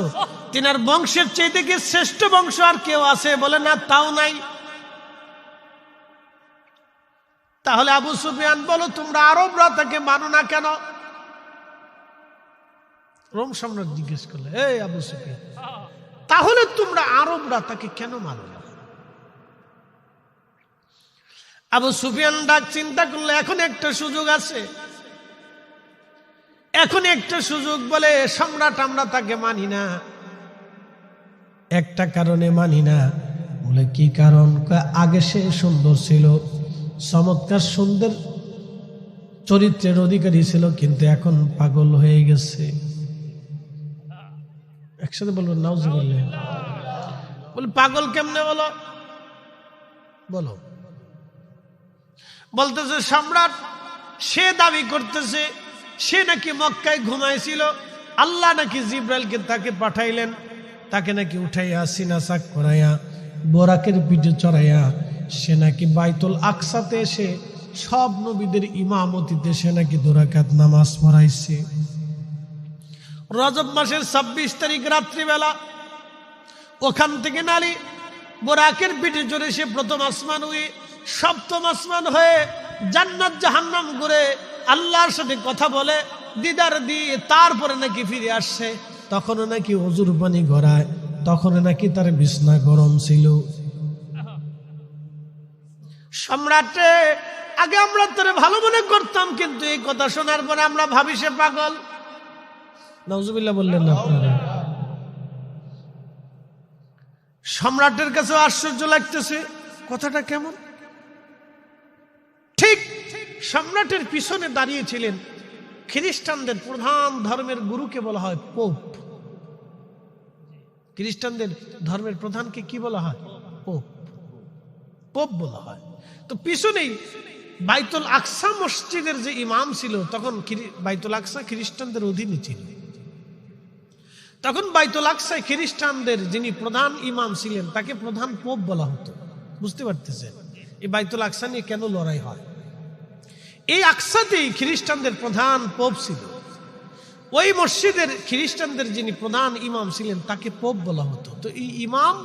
তিনার বংশের চাইতে কি শ্রেষ্ঠ বংশ আর কেউ আছে? বলে, না তাও নাই। তাহলে আবু সুফিয়ান বলো, তোমরা আরবরা তাকে মানো না কেন? রোম সম্রাট জিজ্ঞেস করলে, এই আবু সুফিয়ান, তাহলে তোমরা আরবরা তাকে কেন মানো না? আবু সুফিয়ান ডাক চিন্তা করলে, এখন একটা সুযোগ আছে, এখন একটা সুযোগ। বলে, সম্রাট আমরা তাকে মানি না, একটা কারণে মানি না। বলে, কি কারণ? আগে সে সুন্দর ছিল, চমৎকার সুন্দর চরিত্রের অধিকারী ছিল, কিন্তু এখন পাগল হয়ে গেছে। একসাথে বলবেন নাউজুবিল্লাহ। বলে, পাগল কেমনে? বলো বলো। বলতেছে, সম্রাট সে দাবি করতেছে সে নাকি মক্কায় ঘুমাইছিল, আল্লাহ নাকি জিব্রাইলকে তাকে পাঠাইলেন, তাকে নাকি উঠাইয়া সিনা চাক করাইয়া বোরাকের পিঠে চড়াইয়া সে নাকি বাইতুল আকসাতে এসে সব নবীদের ইমামতিতে সে নাকি 2 রাকাত নামাজ পড়াইছে। রজব মাসের 26 তারিখ রাত্রিবেলা ওখান থেকে নারী বোরাকের পিঠে চড়ে সে প্রথম আসমান হয়ে 7ম আসমান হয়ে জান্নাত জাহান্নাম ঘুরে আল্লাহর সাথে কথা বলে দিদার দিয়ে তারপরে নাকি ফিরে আসছে। তখনও নাকি অজুর পানি গড়ায়, তখনও নাকি তার বিছনা গরম ছিল। সম্রাটে আগে আমরা তোরে ভালো মনে করতাম, কিন্তু এই কথা শোনার পরে আমরা ভাবি সে পাগল। নাউজুবিল্লাহ বললেন না আপনারা? সম্রাটের কাছে আশ্চর্য লাগতেছে, কথাটা কেমন? ঠিক সম্রাটের পিছনে দাঁড়িয়েছিলেন খ্রিস্টানদের প্রধান ধর্মের গুরুকে বলা হয় পোপ। খ্রিস্টানদের ধর্মের প্রধানকে কি বলা হয়? পোপ। পোপ বলা হয়। তো পিছনেই বাইতুল আকসা মসজিদের যে ইমাম ছিল, তখন বাইতুল আকসা খ্রিস্টানদের অধীনে ছিল। তখন বাইতুল আকসায় খ্রিস্টানদের যিনি প্রধান ইমাম ছিলেন তাকে প্রধান পোপ বলা হতো। বুঝতে পারতেছেন এই বাইতুল আকসা নিয়ে কেন লড়াই হয়? এই আকসাতেই খ্রিস্টানদের প্রধান পোপ ছিল। ওই মসজিদের খ্রিস্টানদের যিনি প্রধান ইমাম ছিলেন তাকে পোপ বলা হতো। তো এই ইমাম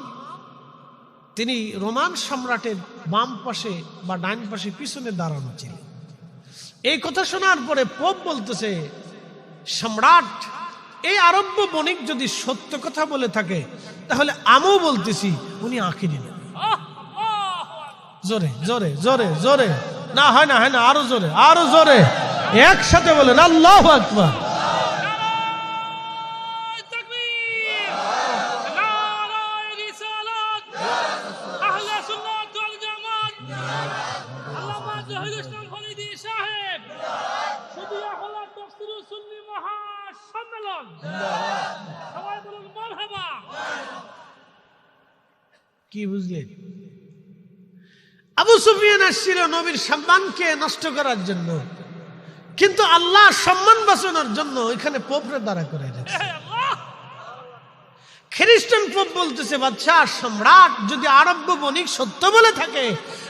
তিনি রোমান সম্রাটের বাম পাশে বা ডান পাশে পিছনে দাঁড়ানো ছিলেন। এই কথা শোনার পরে পোপ বলতেছে, সম্রাট এই আরব্য বণিক যদি সত্য কথা বলে থাকে তাহলে আমিও বলতেছি উনি আখিরি নবী। জোরে জোরে জোরে জোরে, না হয় না, হয় না, আরো জোরে, আরো জোরে, একসাথে বলেন আল্লাহু আকবার। কি বুঝলেন? আবু সুফিয়ান আসছিল নবীর সম্মানকে নষ্ট করার জন্য, কিন্তু আল্লাহ সম্মান বাঁচানোর জন্য এখানে পোপরে দাঁড়া করে রেখেছে। খ্রিস্টান পোপ বলতেছে, বাদশাহ সম্রাট যদি আরব্য বণিক সত্য বলে থাকে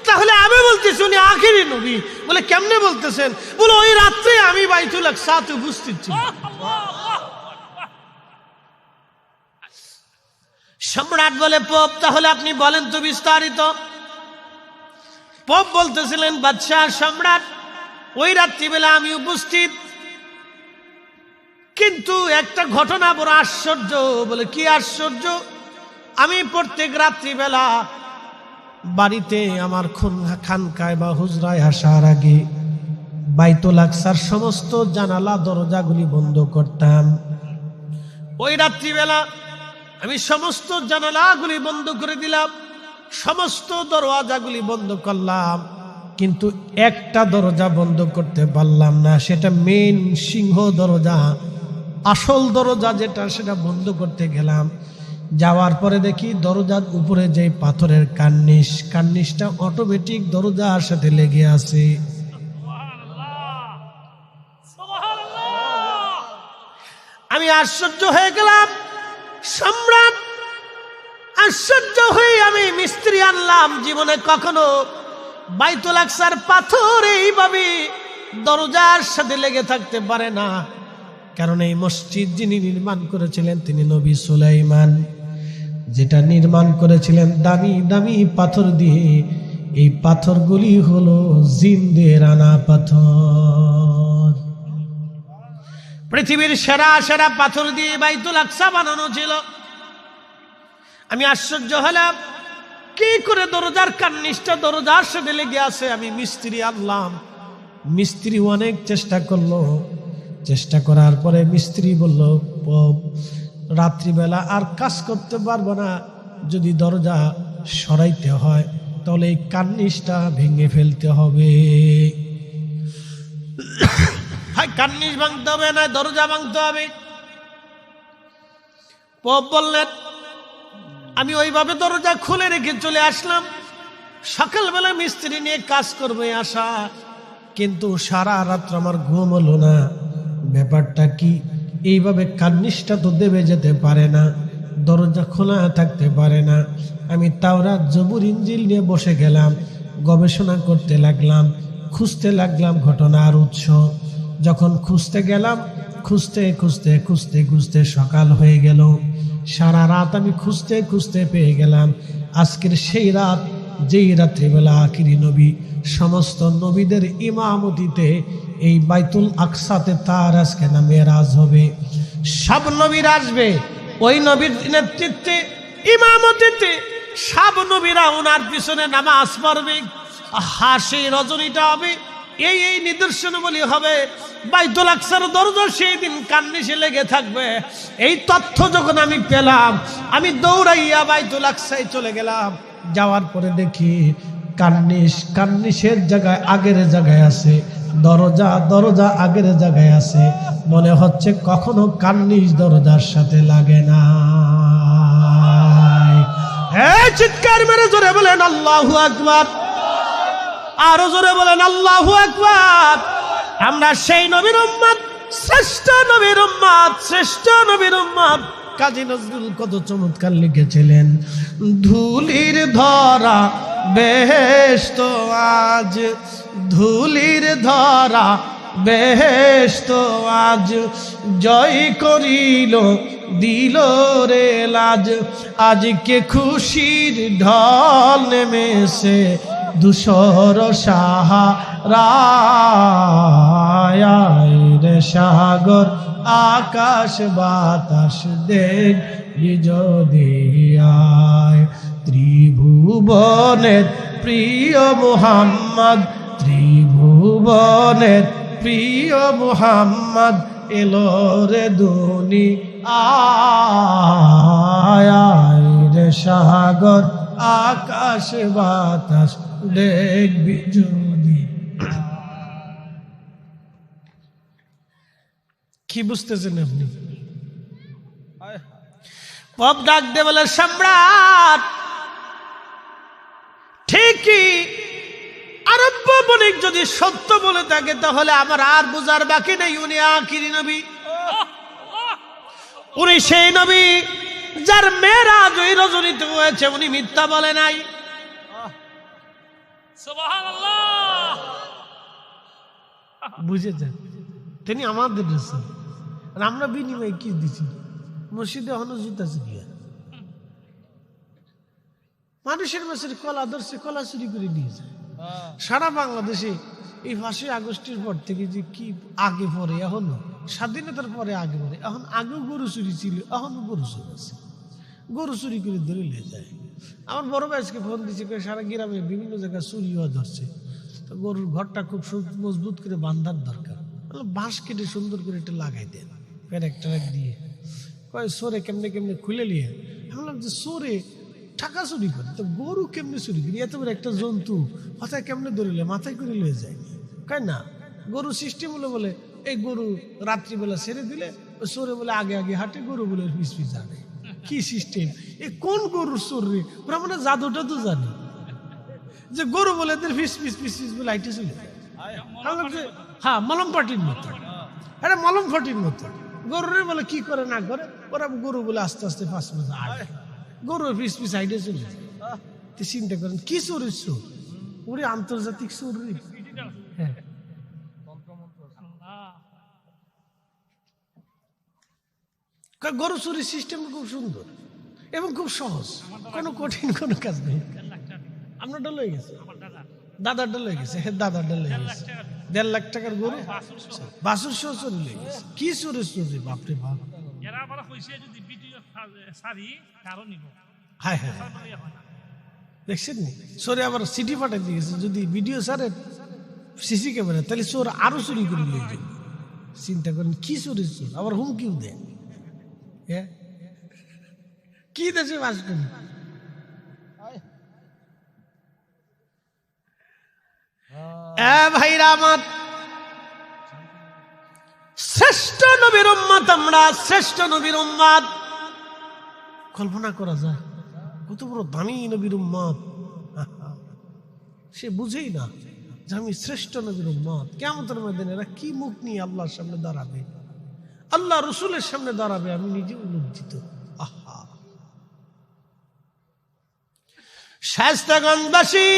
তাহলে আমি বলতেছি উনি আখিরি নবী। বলে কেমনে বলতেছেন? বলে ওই রাত্রে আমি বাইতুল আকসাতে উপস্থিত ছিলাম। সম্রাট বলে, পোপ তাহলে আপনি বলেন তো বিস্তারিত। পোপ বলতেছিলেন, বাদশাহ সম্রাট ওই রাত্রিবেলা আমি উপস্থিত, কিন্তু একটা ঘটনা বড় আশ্চর্য। বলে কি আশ্চর্য? আমি প্রত্যেক রাত্রিবেলা বাড়িতে আমার খানকায় বা হুজরায় আসার আগে বাইতুল আকসার সমস্ত জানালা দরজাগুলি বন্ধ করতাম। ওই রাত্রিবেলা আমি সমস্ত জানালাগুলি বন্ধ করে দিলাম, সমস্ত দরওয়াজাগুলি বন্ধ করলাম, কিন্তু একটা দরজা বন্ধ করতে পারলাম না। সেটা মেন সিংহ দরজা, আসল দরজা যেটা, সেটা বন্ধ করতে গেলাম। যাওয়ার পরে দেখি দরজার উপরে যে পাথরের কার্নিশটা অটোমেটিক দরজার সাথে লেগে আছে। আমি আশ্চর্য হয়ে গেলাম। সম্রাট আশ্চর্য হয়ে আমি মিস্ত্রি আনলাম। জীবনে কখনো বাইতুল আকসার পাথর এইভাবে দরজার সাথে লেগে থাকতে পারে না, কারণ এই মসজিদ যিনি নির্মাণ করেছিলেন তিনি নবী সুলাইমান। যেটা নির্মাণ করেছিলেন দামি দামি পাথর দিয়ে, এই পাথরগুলি হলো জিন্দের আনা পাথর। পৃথিবীর সেরা সেরা পাথর দিয়ে বাইতুল আকসা বানানো ছিল। আমি আশ্চর্য হলাম কি করে দরজার কার্নিশটা দরজার সাথে লেগে আছে। আমি মিস্ত্রি আনলাম, মিস্ত্রি অনেক চেষ্টা করলো। চেষ্টা করার পরে মিস্ত্রি বলল, রাত্রিবেলা আর কাজ করতে পারবো না, যদি দরজা সরাইতে হয় তাহলে এই কার্নিশটা ভেঙে ফেলতে হবে। হয় কার্নিশ ভাঙতে হবে, না দরজা ভাঙতে হবে। পোপ বললেন, আমি ওইভাবে দরজা খুলে রেখে চলে আসলাম। সকালবেলা মিস্ত্রি নিয়ে কাজ করবে আশা, কিন্তু সারা রাত্র আমার ঘুম হলো না। ব্যাপারটা কি? এইভাবে কার্নিশটা তো দেবে যেতে পারে না, দরজা খোলা থাকতে পারে না। আমি তাওরাত জবুর ইনজিল নিয়ে বসে গেলাম, গবেষণা করতে লাগলাম খুঁজতে লাগলাম ঘটনার উৎস। যখন খুঁজতে গেলাম, খুঁজতে খুঁজতে খুঁজতে খুঁজতে সকাল হয়ে গেল। সারা রাত আমি খুঁজতে খুঁজতে পেয়ে গেলাম আজকের সেই রাত, যেই রাত্রিবেলা আখিরি নবী সমস্ত নবীদের ইমামতিতে এই বাইতুল আকসাতে তার আজকে না মেরাজ হবে। সব নবীরা আসবে ওই নবীর নেতৃত্বে, ইমামতিতে সব নবীরা ওনার পিছনে নামাজ পড়বে। সেই রজনীটা হবে, এই নিদর্শন বলি হবে। বাইতুল আকসার দরজা সেই দিন কান্নিসে লেগে থাকবে। এই তথ্য যখন আমি পেলাম, আমি দৌড়াইয়া বাইতুল আকসায় চলে গেলাম। যাওয়ার পরে দেখি কান্নিসের জায়গায় আগের জায়গায় আছে, দরজা আগের জায়গায় আছে। মনে হচ্ছে কখনো কান্নিস দরজার সাথে লাগে না। চিৎকার মেরে জোরে বলেন আল্লাহু আকবার, আরো জোরে বলেন আল্লাহু আকবার। আমরা সেই নবীর উম্মত, শ্রেষ্ঠ নবীর উম্মত, শ্রেষ্ঠ নবীর উম্মত। কাজী নজরুল কত চমৎকার লিখেছিলেন, ধুলির ধরা বেহেশত আজ, ধুলির ধরা বেহেশত আজ, জয় করিল দিল রে লাজ। আজকে খুশির ঢল নেমেছে ধূসর সাহারায় রে সাগর আকাশ বাতাস দেখ যদি আয়। ত্রিভুবনের প্রিয় মুহাম্মদ, ত্রিভুবনের প্রিয় মুহাম্মদ এলো রে দুনিয়ায় রে সাগর আকাশ বাতাস দেখবি যদি। কি বুঝতেছেন আপনি? পপ ডাক দে বলে, সম্রাট ঠিকই, আরব্য বণিক যদি সত্য বলে থাকে তাহলে আমার আর বুঝার বাকি নেই। উনি আখিরি নবী, উনি সেই নবী যার মেরাজ ওই রজনীতে হয়েছে, উনি মিথ্যা বলে নাই। সুবহানাল্লাহ। বুঝেছেন? তিনি আমাদের রাসূল, আর আমরা বিনিময়ে কি দিছি? মসজিদে এখনো জুতা চুরি, মানুষের মেসের কলা ধরছে, কলা চুরি করে নিয়েছে। সারা বাংলাদেশে এই 5ই আগস্টের পর থেকে যে কি আগে পরে, এখনো স্বাধীনতার পরে আগে পরে, এখন আগেও গরু চুরি ছিল, এখনো গরু চুরি আছে। গরু চুরি করে ধরে নিয়ে যায়। আমার বড় ভাইকে ফোন দিচ্ছে, সারা গ্রামে বিভিন্ন জায়গায় চুরি হওয়া ধরছে, তো গরুর ঘরটা খুব মজবুত করে বাঁধার দরকার। বাঁশ কেটে সুন্দর করে এটা লাগাই দেন, প্যারেক ট্যারেক দিয়ে। কয় সোরে কেমনে কেমনে খুলে নিয়ে। আমি বললাম যে সোরে টাকা চুরি করে, তো গরু কেমনে চুরি করি? এত বড় একটা জন্তু মাথায় কেমনে ধরিলে, মাথায় করে লয়ে যায়। কয় না, গরু সিস্টেম হলো বলে এই গরু রাত্রিবেলা ছেড়ে দিলে সোরে বলে আগে আগে হাঁটে, গরু বলে পিস পিস হাঁটে। কি সিস্টেম? এ কোন গরুর চোর রে? ওরা মানে জাদুটা তো জানে যে গরু বলে এদের পিস পিস পিস পিস বলে হাইটে চলে যায়। হ্যাঁ, মলম পাটির মতো, আরে মলম ফাটির মতো। গরুরে বলে কি করে না করে, ওরা গরু বলে আস্তে আস্তে 5 মিনিট আগে গরু পিস পিস হাইটে চলে যায়। চিন্তা করেন কি চোরের চোর, ওরে আন্তর্জাতিক চোর রে। হ্যাঁ, গরু চুরির সিস্টেম খুব সুন্দর এবং খুব সহজ, কোনো কঠিন কোনো কাজ নেই। আপনারটা লয়ে গেছে, দাদারটা লয়ে গেছে, দাদারটা লয়ে গেছে। 1.5 লাখ টাকার গরু বাছুর সহ চুরি লয়ে গেছে। কি চোরের চুরি, বাপরে বাপ। হ্যাঁ হ্যাঁ, দেখছেন নি? চোরে আবার সিটি পাঠাই দিয়ে গেছে, যদি ভিডিও ছাড়ে সিসি ক্যামেরা, তাহলে চোর আরো চুরি করে লয়ে যাবে। চিন্তা করেন কি চোরের চোর, আবার হুমকিও দেয়। কি দেশে বাস করি? ভাইরা আমার, শ্রেষ্ঠ নবীর উম্মত আমরা, শ্রেষ্ঠ নবীর উম্মত। কল্পনা করা যায় কত বড় দামি নবীর উম্মত। সে বুঝেই না যে আমি শ্রেষ্ঠ নবীর উম্মত। কিয়ামতের ময়দানে এরা কি মুখ নিয়ে আল্লাহর সামনে দাঁড়াবে, আল্লাহ রসুলের সামনে দাঁড়াবে, আমি নিজে লজ্জিত। আহা, শায়েস্তাগঞ্জবাসী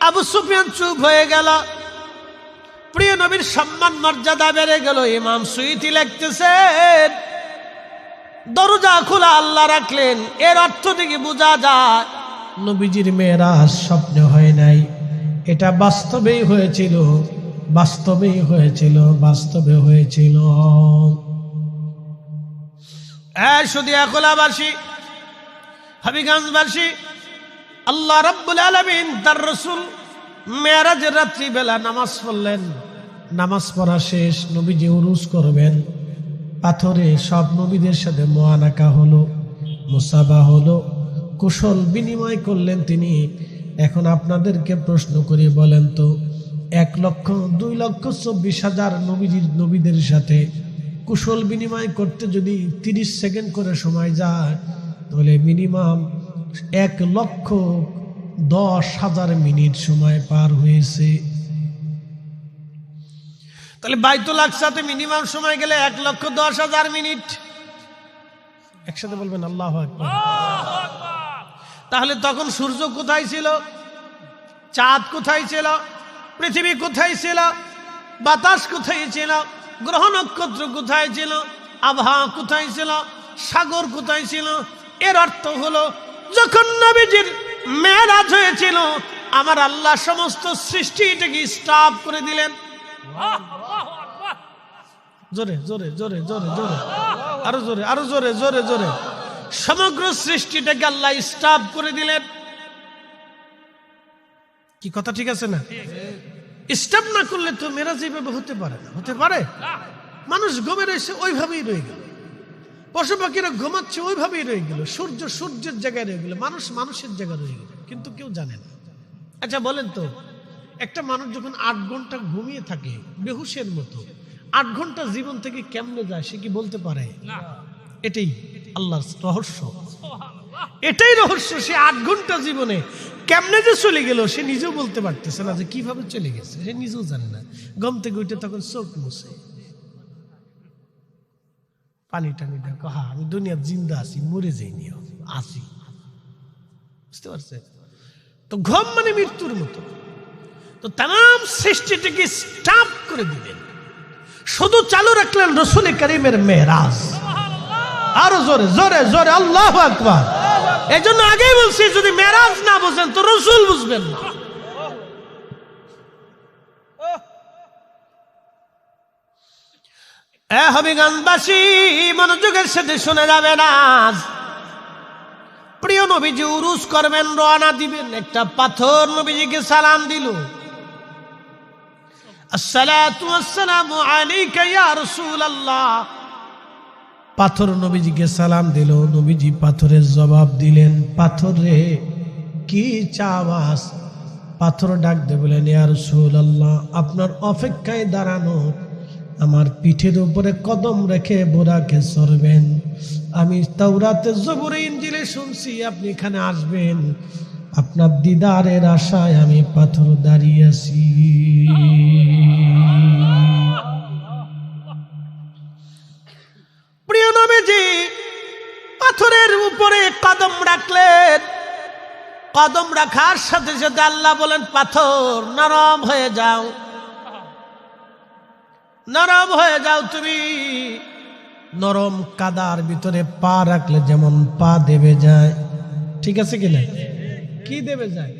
আবু সুফিয়ান চুপ হয়ে গেল। প্রিয় নবীর সম্মান মর্যাদা বেড়ে গেল। ইমাম সুয়ুতি লিখতেছেন, দরজা খোলা আল্লাহ রাখলেন। এর অর্থ থেকে বোঝা যায় নবীজির মেরাজ স্বপ্ন হয় নাই, এটা বাস্তবেই হয়েছিল, বাস্তবেই হয়েছিল, বাস্তবে হয়েছিল। শুধু একলাবাসী, হবিগঞ্জবাসী, আল্লাহ রাব্বুল আলামিন তার রাসূল মেরাজের রাত্রি বেলা নামাজ পড়লেন। নামাজ পড়া শেষ, নবীজি উরুজ করবেন। পাথরে সব নবীদের সাথে মুআনাকা হলো, মুসাবা হলো, কুশল বিনিময় করলেন তিনি। এখন আপনাদেরকে প্রশ্ন করে বলেন তো, 1,02,24,000 নবীদের সাথে কুশল বিনিময় করতে যদি 30 সেকেন্ড করে সময় যায়, তাহলে মিনিমাম 1,10,000 মিনিট সময় পার হয়েছে। তাহলে বাইতুল আকসাতে মিনিমাম সময় গেলে 1,10,000 মিনিট। একসাথে বলবেন আল্লাহু আকবার। তাহলে তখন সূর্য কোথায় ছিল, চাঁদ কোথায় ছিল, পৃথিবী কোথায় ছিল, বাতাস কোথায় ছিল, গ্রহ নক্ষত্র কোথায় ছিল, আবহাওয়া কোথায় ছিল, সাগর কোথায় ছিল? এর অর্থ হলো, যখন নবীজির মেরাজ হয়েছিল, আমার আল্লাহ সমস্ত সৃষ্টিটাকে স্টপ করে দিলেন। জোরে জোরে জোরে জোরে জোরে, আরো জোরে, আরো জোরে জোরে জোরে। সমগ্র সৃষ্টিটাকে আল্লাহ স্টপ করে দিলেন। কি কথা ঠিক আছে না? স্টপ না করলে তো মেরাজ এইভাবে হতে পারে না। হতে পারে? মানুষ ঘুমের এসে ওইভাবেই রয়ে গেল, পশু পাখিরা ঘুমাচ্ছে ওইভাবেই রয়ে গেল, সূর্য সূর্যের জায়গায় রয়ে গেল, মানুষ মানুষের জায়গায় রয়ে গেল, কিন্তু কেউ জানে না। আচ্ছা বলেন তো, একটা মানুষ যখন 8 ঘন্টা ঘুমিয়ে থাকে বেহুশের মতো, 8 ঘন্টা জীবন থেকে কেমনে যায় সে কি বলতে পারে? এটাই আল্লাহর রহস্য, এটাই রহস্য। সে 8 ঘন্টা জীবনে কেমনে যে চলে গেল সে নিজেও বলতে পারতেছে না, যে কিভাবে চলে গেছে সে নিজেও জানে না। ঘুম থেকে উঠে তখন চোখ মুছে পানি টানি দেখো, হ্যাঁ আমি দুনিয়ার জিন্দা আছি, মরে যাইনি, আছি। বুঝতে পারছে? তো ঘুম মানে মৃত্যুর মতো। তো তাম সৃষ্টিটাকে স্টপ করে দিলেন, শুধু চালু রাখলেন রাসূল কারীমের মেরাজ। আরো জোরে জোরে জোরে আল্লাহু আকবার। এই জন্য আগেই বলছি, যদি মেরাজ না বুঝেন তো রাসূল বুঝবেন না। হবিগঞ্জবাসী মনোযোগের সাথে শুনে যাবেন। আজ প্রিয় নবীজি উরুজ করবেন, রওনা দিবেন। একটা পাথর নবীজিকে সালাম দিল, আসসালাতু ওয়াসসালামু আলাইকা ইয়া রাসূলুল্লাহ। পাথর নবীজিকে সালাম দিল, নবীজি পাথরের জবাব দিলেন, পাথর রে কি চাওয়াস? পাথর ডাক দিয়ে বলেন, ইয়া রাসূলুল্লাহ, আপনার অপেক্ষায় দাঁড়ানো, আমার পিঠের উপরে কদম রেখে বোরাকে চড়বেন। আমি তাওরাতে, জবুরে, ইনজিলে শুনছি আপনি এখানে আসবেন, আপনার দিদারের আশায় আমি পাথর দাঁড়িয়ে আছি। প্রিয় নবীজি পাথরের উপরে কদম রাখলেন। কদম রাখার সাথে সাথে আল্লাহ বলেন, পাথর নরম হয়ে যাও, নরম হয়ে যাও। তুমি নরম কাদার ভিতরে পা রাখলে যেমন পা দেবে যায়, ঠিক আছে কিনা? কি দেবে যায়?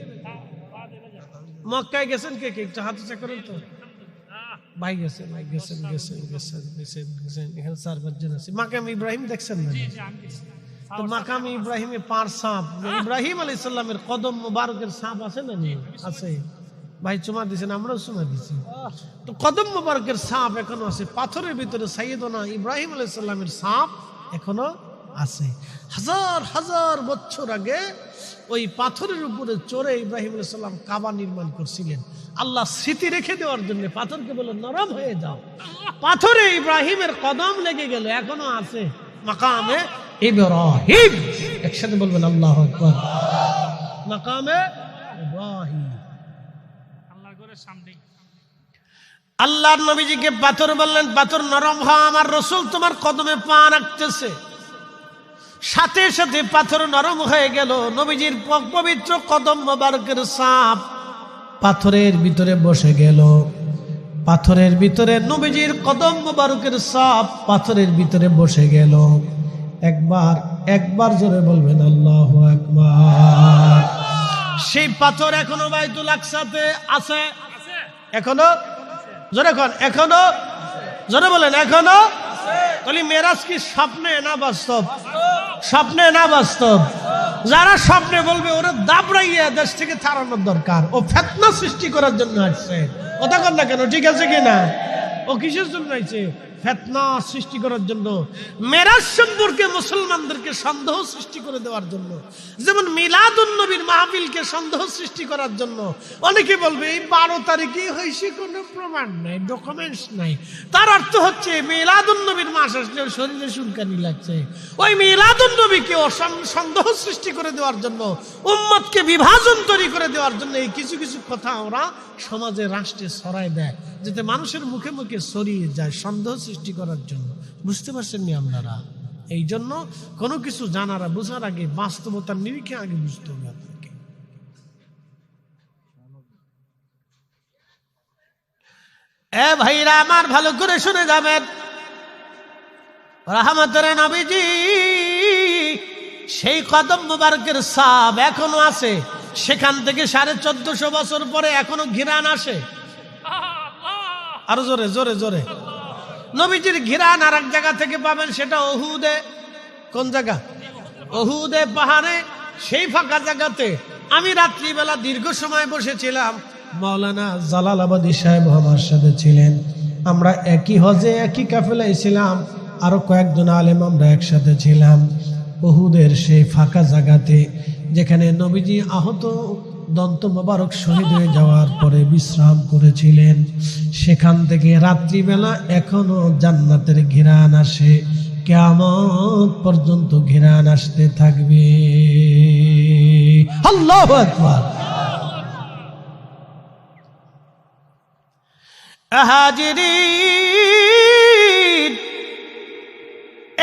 মক্কায় গেছেন কে কে? একটু হাত উঁচা করেন তো। ভাই গেছেন, ভাই গেছেন গেছেন গেছেন গেছেন গেছেন এখানে 4-5 জন আছে। মাকাম ইব্রাহিম দেখছেন না? তো মাকাম ইব্রাহিমে 5 সাপ, ইব্রাহিম আলাইহিস সালামের কদম মুবারকের সাপ আছে না? আছে। ভাই চুমা দিয়েছেন, আমরাও চুমা দিয়েছি। তো কদম মুবারকের সাপ এখনো আছে। পাথরের ভিতরে সাইয়েদনা ইব্রাহিম আলাইহিস সালামের সাপ এখনো আছে। হাজার হাজার বছর আগে ওই পাথরের উপরে চড়ে ইব্রাহিম আলাইহিস সালাম কাবা নির্মাণ করছিলেন। আল্লাহ স্মৃতি রেখে দেওয়ার জন্য পাথরকে বলে নরম হয়ে যাও। পাথরে ইব্রাহিমের কদম লেগে গেল, এখনো আছে মাকামে ইব্রাহিম। একসাথে বলবেন আল্লাহু আকবার। মাকামে ইব্রাহিম। আল্লাহর নবীজিকে পাথর বললেন, পাথর নরম হওয়া, আমার রাসূল তোমার কদমে পা রাখতেছে। সাথে সাথে পাথর নরম হয়ে গেল। নবীজির পবিত্র কদম মোবারকের সাপ পাথরের ভিতরে বসে গেল। পাথরের ভিতরে নবীজির কদম মোবারকের ছাপ পাথরের ভিতরে বসে গেল। একবার জোরে বলবেন আল্লাহু আকবার। সেই পাথর এখনো বাইতুল আকসাতে আছে, এখনো জোরে কোন, এখনো জোরে বলেন, এখনো। তাহলে মেরাজ কি স্বপ্নে না বাস্তব? স্বপ্নে না বাস্তব? যারা স্বপ্নে বলবে ওরা দাবড়াইয়া দেশ থেকে তাড়ানোর দরকার। ও ফিতনা সৃষ্টি করার জন্য আসছে। কথা কন না কেন? ঠিক আছে কিনা? ও কিসের জন্য আসছে? ফিতনা সৃষ্টি করার জন্য। মেরাজ সম্পর্কে মুসলমানদেরকে সন্দেহ সৃষ্টি করে দেওয়ার জন্য। যেমন মিলাদুন নবীর মাহফিলকে সন্দেহ সৃষ্টি করার জন্য। অনেকে বলবে এই 12 তারিখে হয়েছে, কোনো প্রমাণ নাই, ডকুমেন্টস নাই। তার অর্থ হচ্ছে মিলাদুন নবীর মাস আসলে শরীরে চুলকানি লাগছে। ওই মিলাদুন নবীকে সন্দেহ সৃষ্টি করে দেওয়ার জন্য, উম্মতকে বিভাজন তৈরি করে দেওয়ার জন্য এই কিছু কিছু কথা ওরা সমাজে রাষ্ট্রে ছড়ায় দেয়, যাতে মানুষের মুখে মুখে ছড়িয়ে যায়, সন্দেহ সৃষ্টি করার জন্য। বুঝতে পারছেন নি আপনারা? এই জন্য কোনো কিছু জানারা বোঝার আগে বাস্তবতার নিরিখে আগে বুঝতে হবে আপনাকে। ভাইরা আমার, ভালো করে শুনে যাবেন। রাহমাতের নবীজি সেই কদম মুবারকের ছাপ এখনো আছে। সেখান থেকে 1450 বছর পরে এখনো ঘিরান আসে। আরো জোরে জোরে জোরে। নবীজির ঘিরান আর এক জায়গা থেকে পাবেন, সেটা উহুদে। কোন জায়গা? উহুদে পাহাড়ে, সেই ফাঁকা জায়গাতে আমি রাত্রিবেলা দীর্ঘ সময় বসেছিলাম। মাওলানা জালালাবাদী সাহেব আমার সাথে ছিলেন। আমরা একই হজে একই কাফেলায় ছিলাম। আরো কয়েকজন আলেম আমরা একসাথে ছিলাম উহুদের সেই ফাঁকা জায়গাতে, যেখানে নবীজি আহত দন্ত মোবারক শহীদ হয়ে যাওয়ার পরে বিশ্রাম করেছিলেন। সেখান থেকে রাত্রিবেলা এখনো জান্নাতের ঘিরান আসে, কিয়ামত পর্যন্ত ঘিরান আসতে থাকবে। আল্লাহু আকবার। হাজিরিন,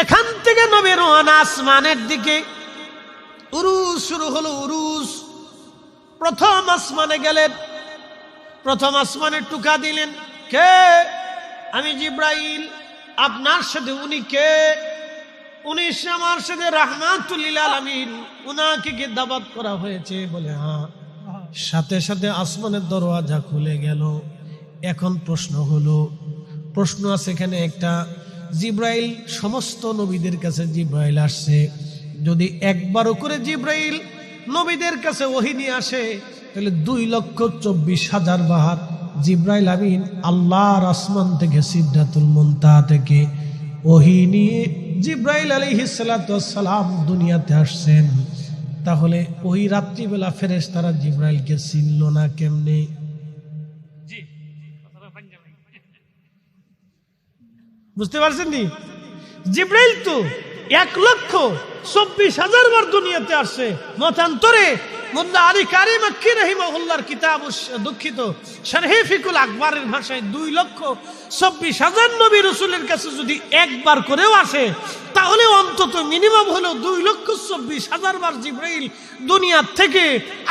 এখান থেকে নবীর রওনা আসমানের দিকে। উরুজ শুরু হলো, উরুজ। প্রথম আসমানে গেলেন, প্রথম আসমানে টুকা দিলেন। কে? আমি জিব্রাইল। আপনার সাথে উনি কে? উনি আমার সাথে রাহমাতুল লিল আলামিন, উনাকে কি দাওয়াত করা হয়েছে? বলে হ্যাঁ। সাথে সাথে আসমানের দরওয়াজা খুলে গেল। এখন প্রশ্ন আছে এখানে একটা। জিব্রাইল, সমস্ত নবীদের কাছে জিব্রাইল আসছে। যদি একবারও করে জিব্রাইল নবীদের কাছে ওহী নিয়ে আসে, তাহলে 2,24,000 বার জিব্রাইল আমিন আল্লাহর আসমান থেকে সিদরাতুল মুনতাহা থেকে ওহী নিয়ে জিব্রাইল আলাইহিস সালাতু ওয়াস সালাম দুনিয়াতে আসছেন। তাহলে ওই রাত্রিবেলা ফেরেশতারা জিব্রাইলকে চিনল না কেমনে? বুঝতে পারছেন নি? জিব্রাইল তো 1,24,000 বার দুনিয়াতে আসছে। মতান্তরে মুল্লা আলী কারি মাক্কি রাহিমাহুল্লাহর কিতাব, দুঃখিত, শারহে ফিকুল আকবরের ভাষায় 2,24,000 নবী রাসূলের কাছে যদি একবার করেও আসে, তাহলে অন্তত মিনিমাম হলো 2,24,000 বার জিব্রাইল দুনিয়া থেকে,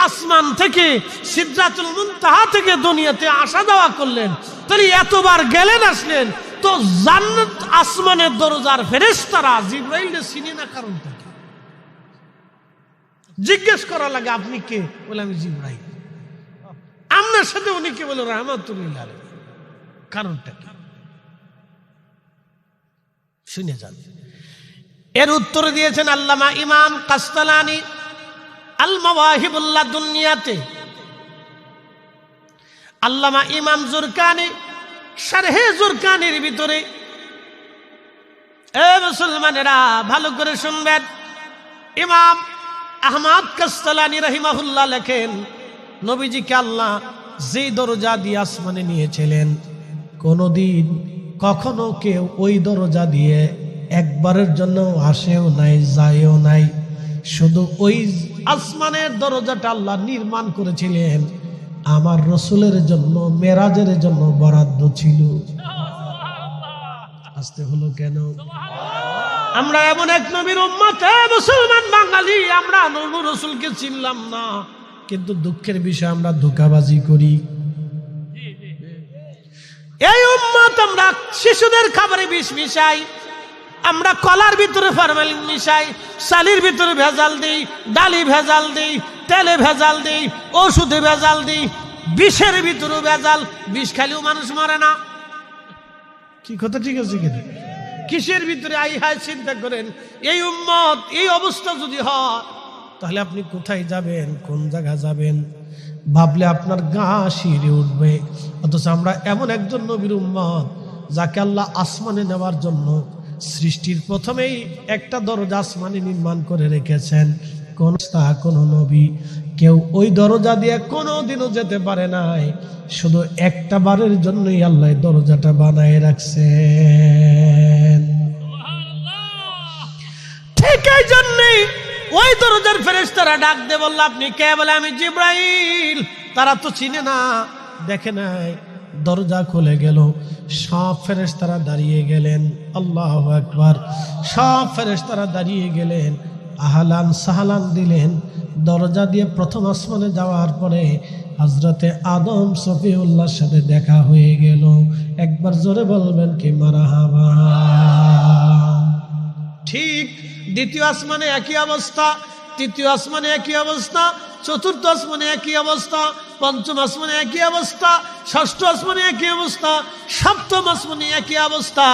আসমান থেকে, সিদরাতুল মুনতাহা থেকে দুনিয়াতে আসা যাওয়া করলেন। তাহলে এতবার গেলেন আসলেন, তো জান্নাত আসমানের দরজার ফেরেশতারা জিব্রাইলকে চিনে না, কারণটা কি? জিজ্ঞেস করা লাগে, আপনি কে? বলে আমি জিব্রাইল। আপনার সাথে উনি কে? বলে রাহমাতুল লিল আলামিন। কারণটা কি? শুনে যান। এর উত্তর দিয়েছেন আল্লামা ইমাম কাসতালানি আল মাওয়াহিবুল লাদুনিয়াতে। আল্লামা ইমাম জুরকানি শারহে জুরকানির ভিতরে, এ মুসলমানেরা ভালো করে শুনবেন, ইমাম আহমদ কাসতালানি রাহিমাহুল্লাহ লেখেন, নবীজিকে আল্লাহ যে দরজা দিয়ে আসমানে নিয়েছিলেন, কোনদিন কখনো কেউ ওই দরজা দিয়ে একবারের জন্য আসেও নাই, যায়ও নাই। শুধু ওই আসমানের দরজাটা আল্লাহ নির্মাণ করেছিলেন আমার রসুলের জন্য, মেরাজের জন্য বরাদ্দ ছিল। আসতে হলো কেন? আমরা এমন এক নবীর উম্মত, মুসলমান বাঙালি, আমরা নবী রসুলকে চিনলাম না, কিন্তু দুঃখের বিষয় আমরা ধোঁকাবাজি করি। এই উম্মত আমরা শিশুদের খাবারে বিষ মিশাই, আমরা কলার ভিতরে ফরমালিন মিশাই, চালের ভিতরে ভেজাল দিই, ডালি ভেজাল দিই, তেলে ভেজাল দিই, ওষুধে ভেজাল দিই, বিষের ভিতরে ভেজাল। বিষ খাইলেও মানুষ মরে না। কি কথা ঠিক আছে কিনা? কিসের ভিতরে আই হায় চিন্তা করেন। এই উম্মত এই অবস্থা যদি হয় তাহলে আপনি কোথায় যাবেন, কোন জায়গা যাবেন ভাবলে আপনার গা শিরে উঠবে। অথচ আমরা এমন একজন নবীর উম্মত যাকে আল্লাহ আসমানে নেওয়ার জন্য সৃষ্টির প্রথমেই একটা দরজা আসমানে নির্মাণ করে রেখেছেন। কোন নবী কেউ ওই দরজা দিয়ে কোনোদিনও যেতে পারে নাই, শুধু একটা বারের জন্যই আল্লাহ দরজাটা বানায় রাখছেন। ঠিক এই জন্যই ওই দরজার ফেরেশতারা ডাক দিয়ে বলল, আপনি কে? বলে, আমি জিব্রাইল। তারা তো চিনে না, দেখে নাই। দরজা খুলে গেল, সব ফেরেশতারা দাঁড়িয়ে গেলেন। আল্লাহু আকবার। সব ফেরেশতারা দাঁড়িয়ে গেলেন, আহলান সাহলান দিলেন। দরজা দিয়ে প্রথম আসমানে যাওয়ার পরে হযরতে আদম সফিউল্লাহর সাথে দেখা হয়ে গেল। একবার জোরে বলবেন কি মারহাবা। ঠিক দ্বিতীয় আসমানে একই অবস্থা, তৃতীয় আসমানে একই অবস্থা, চতুর্থ আসমানে একই অবস্থা, পঞ্চম আসমানে একই অবস্থা, ষষ্ঠ আসমানে একই অবস্থা, সপ্তম আসমানে একই অবস্থা,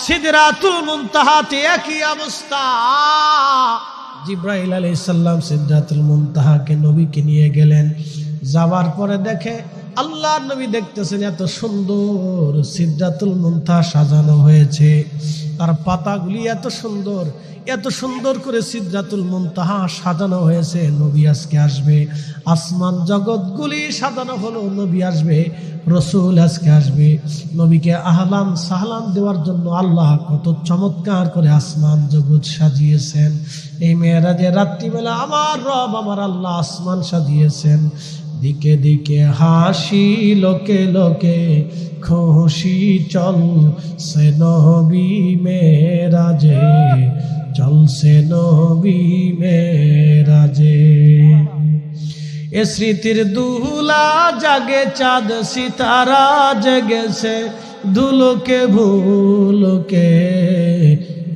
সিদরাতুল মুনতাহাতে একই অবস্থা। জিব্রাইল আলাইহিস সালাম সিদরাতুল মুনতাহাকে নবীকে নিয়ে গেলেন। যাওয়ার পরে দেখে আল্লাহর নবী দেখতেছেন এত সুন্দর সিদরাতুল মুনতাহা সাজানো হয়েছে, তার পাতাগুলি এত সুন্দর, এত সুন্দর করে সিদরাতুল মুনতাহা সাজানো হয়েছে। নবী আজকে আসবে, আসমান জগৎগুলি সাজানো হলো, নবী আসবে, রসুল আজকে আসবে। নবীকে আহলান সাহলান দেওয়ার জন্য আল্লাহ কত চমৎকার করে আসমান জগৎ সাজিয়েছেন। এই মেয়েরাজের রাত্রিবেলা আমার রব আমার আল্লাহ আসমান সাজিয়েছেন। দিকে দিকে হাসি, লোকে লোকে খুশি, চলছে নবী মেরাজে, চলছে নবী মেরাজে। এ স্মৃতির দুলা জাগে, চাঁদ সিতারা জেগেছে, ধুলোকে ভুলোকে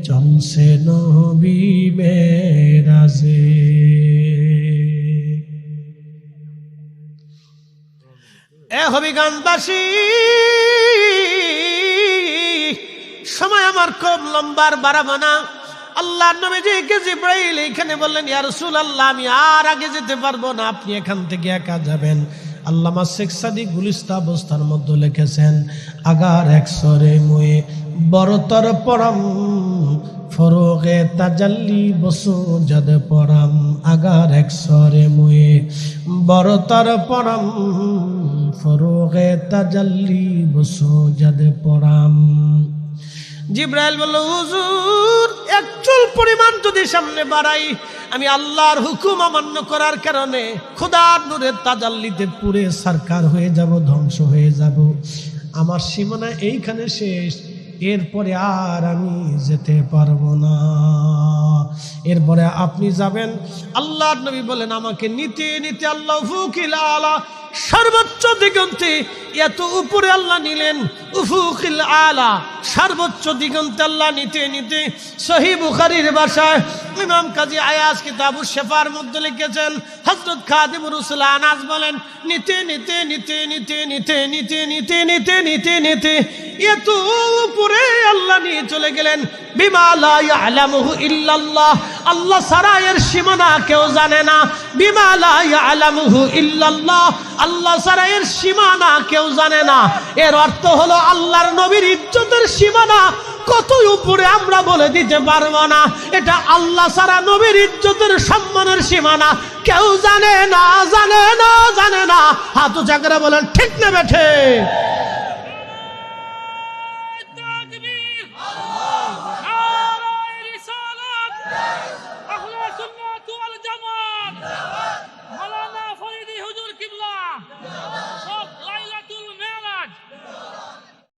চলছে নবী মেরাজে। এ হবিগঞ্জবাসী, সময় আমার খুব লম্বার বাড়াবো না। আল্লাহর নবীজিকে জিব্রাইল এইখানে বললেন, ইয়া রাসূলুল্লাহ, আমি আর আগে যেতে পারবো না, আপনি এখান থেকে একা যাবেন। আল্লামা শেখ সাদি গুলিস্তা অবস্থার মধ্যে লিখেছেন, আগার একসরে মুয়ে বরতর পরম, ফরোগে তাজাল্লি বসু জদ পরম। আগার একসরে মুয়ে বরতর পরম, ফরোগে তাজাল্লি বসু জদ পরম। জিব্রাইল বলল, হুজুর, এক চুল পরিমাণ যদি সামনে বাড়াই, আমি আল্লাহর হুকুম অমান্য করার কারণে খোদার নূরের তাজাল্লিতে পুরে সারকার হয়ে যাব, ধ্বংস হয়ে যাব। আমার সীমানা এইখানে শেষ, এরপরে আর আমি যেতে পারবো না। এরপরে আপনি যাবেন। আল্লাহর নবী বলেন, আমাকে নিতে নিতে আল্লাহ ফুকিল আলা, সর্বোচ্চ দিগন্তে, এত উপরে আল্লাহ নিলেন। উফুকিল আলা, সর্বোচ্চ দিগন্তে আল্লাহ নিতে নিতে। সহিহ বুখারীর ভাষায় ইমাম কাজী আয়াজ কিতাবুশ শিফার মধ্যে লিখেছেন, হযরত খাদিমুর রাসূল আনাস বলেন, নিতে নিতে নিতে নিতে নিতে নিতে নিতে নিতে নিতে নিতে এত উপরে আল্লাহ নিয়ে চলে গেলেন। বিমা লা ইয়ালামুহু ইল্লাল্লাহ, আল্লাহ ছাড়া এর সীমানা কেউ জানে না। বিমা লা ইয়ালামুহু ইল্লাল্লাহ, আল্লাহ ছাড়া এর সীমানা কেউ জানে না। এর অর্থ হলো আল্লাহর নবীর ইজ্জতের সীমানা কত উপরে আমরা বলে দিতে পারবো না। এটা আল্লাহ ছাড়া নবীর ইজ্জতের সম্মানের সীমানা কেউ জানে না, জানে না, জানে না। হাত উঁচা করে বলেন, ঠিক না বেঠে?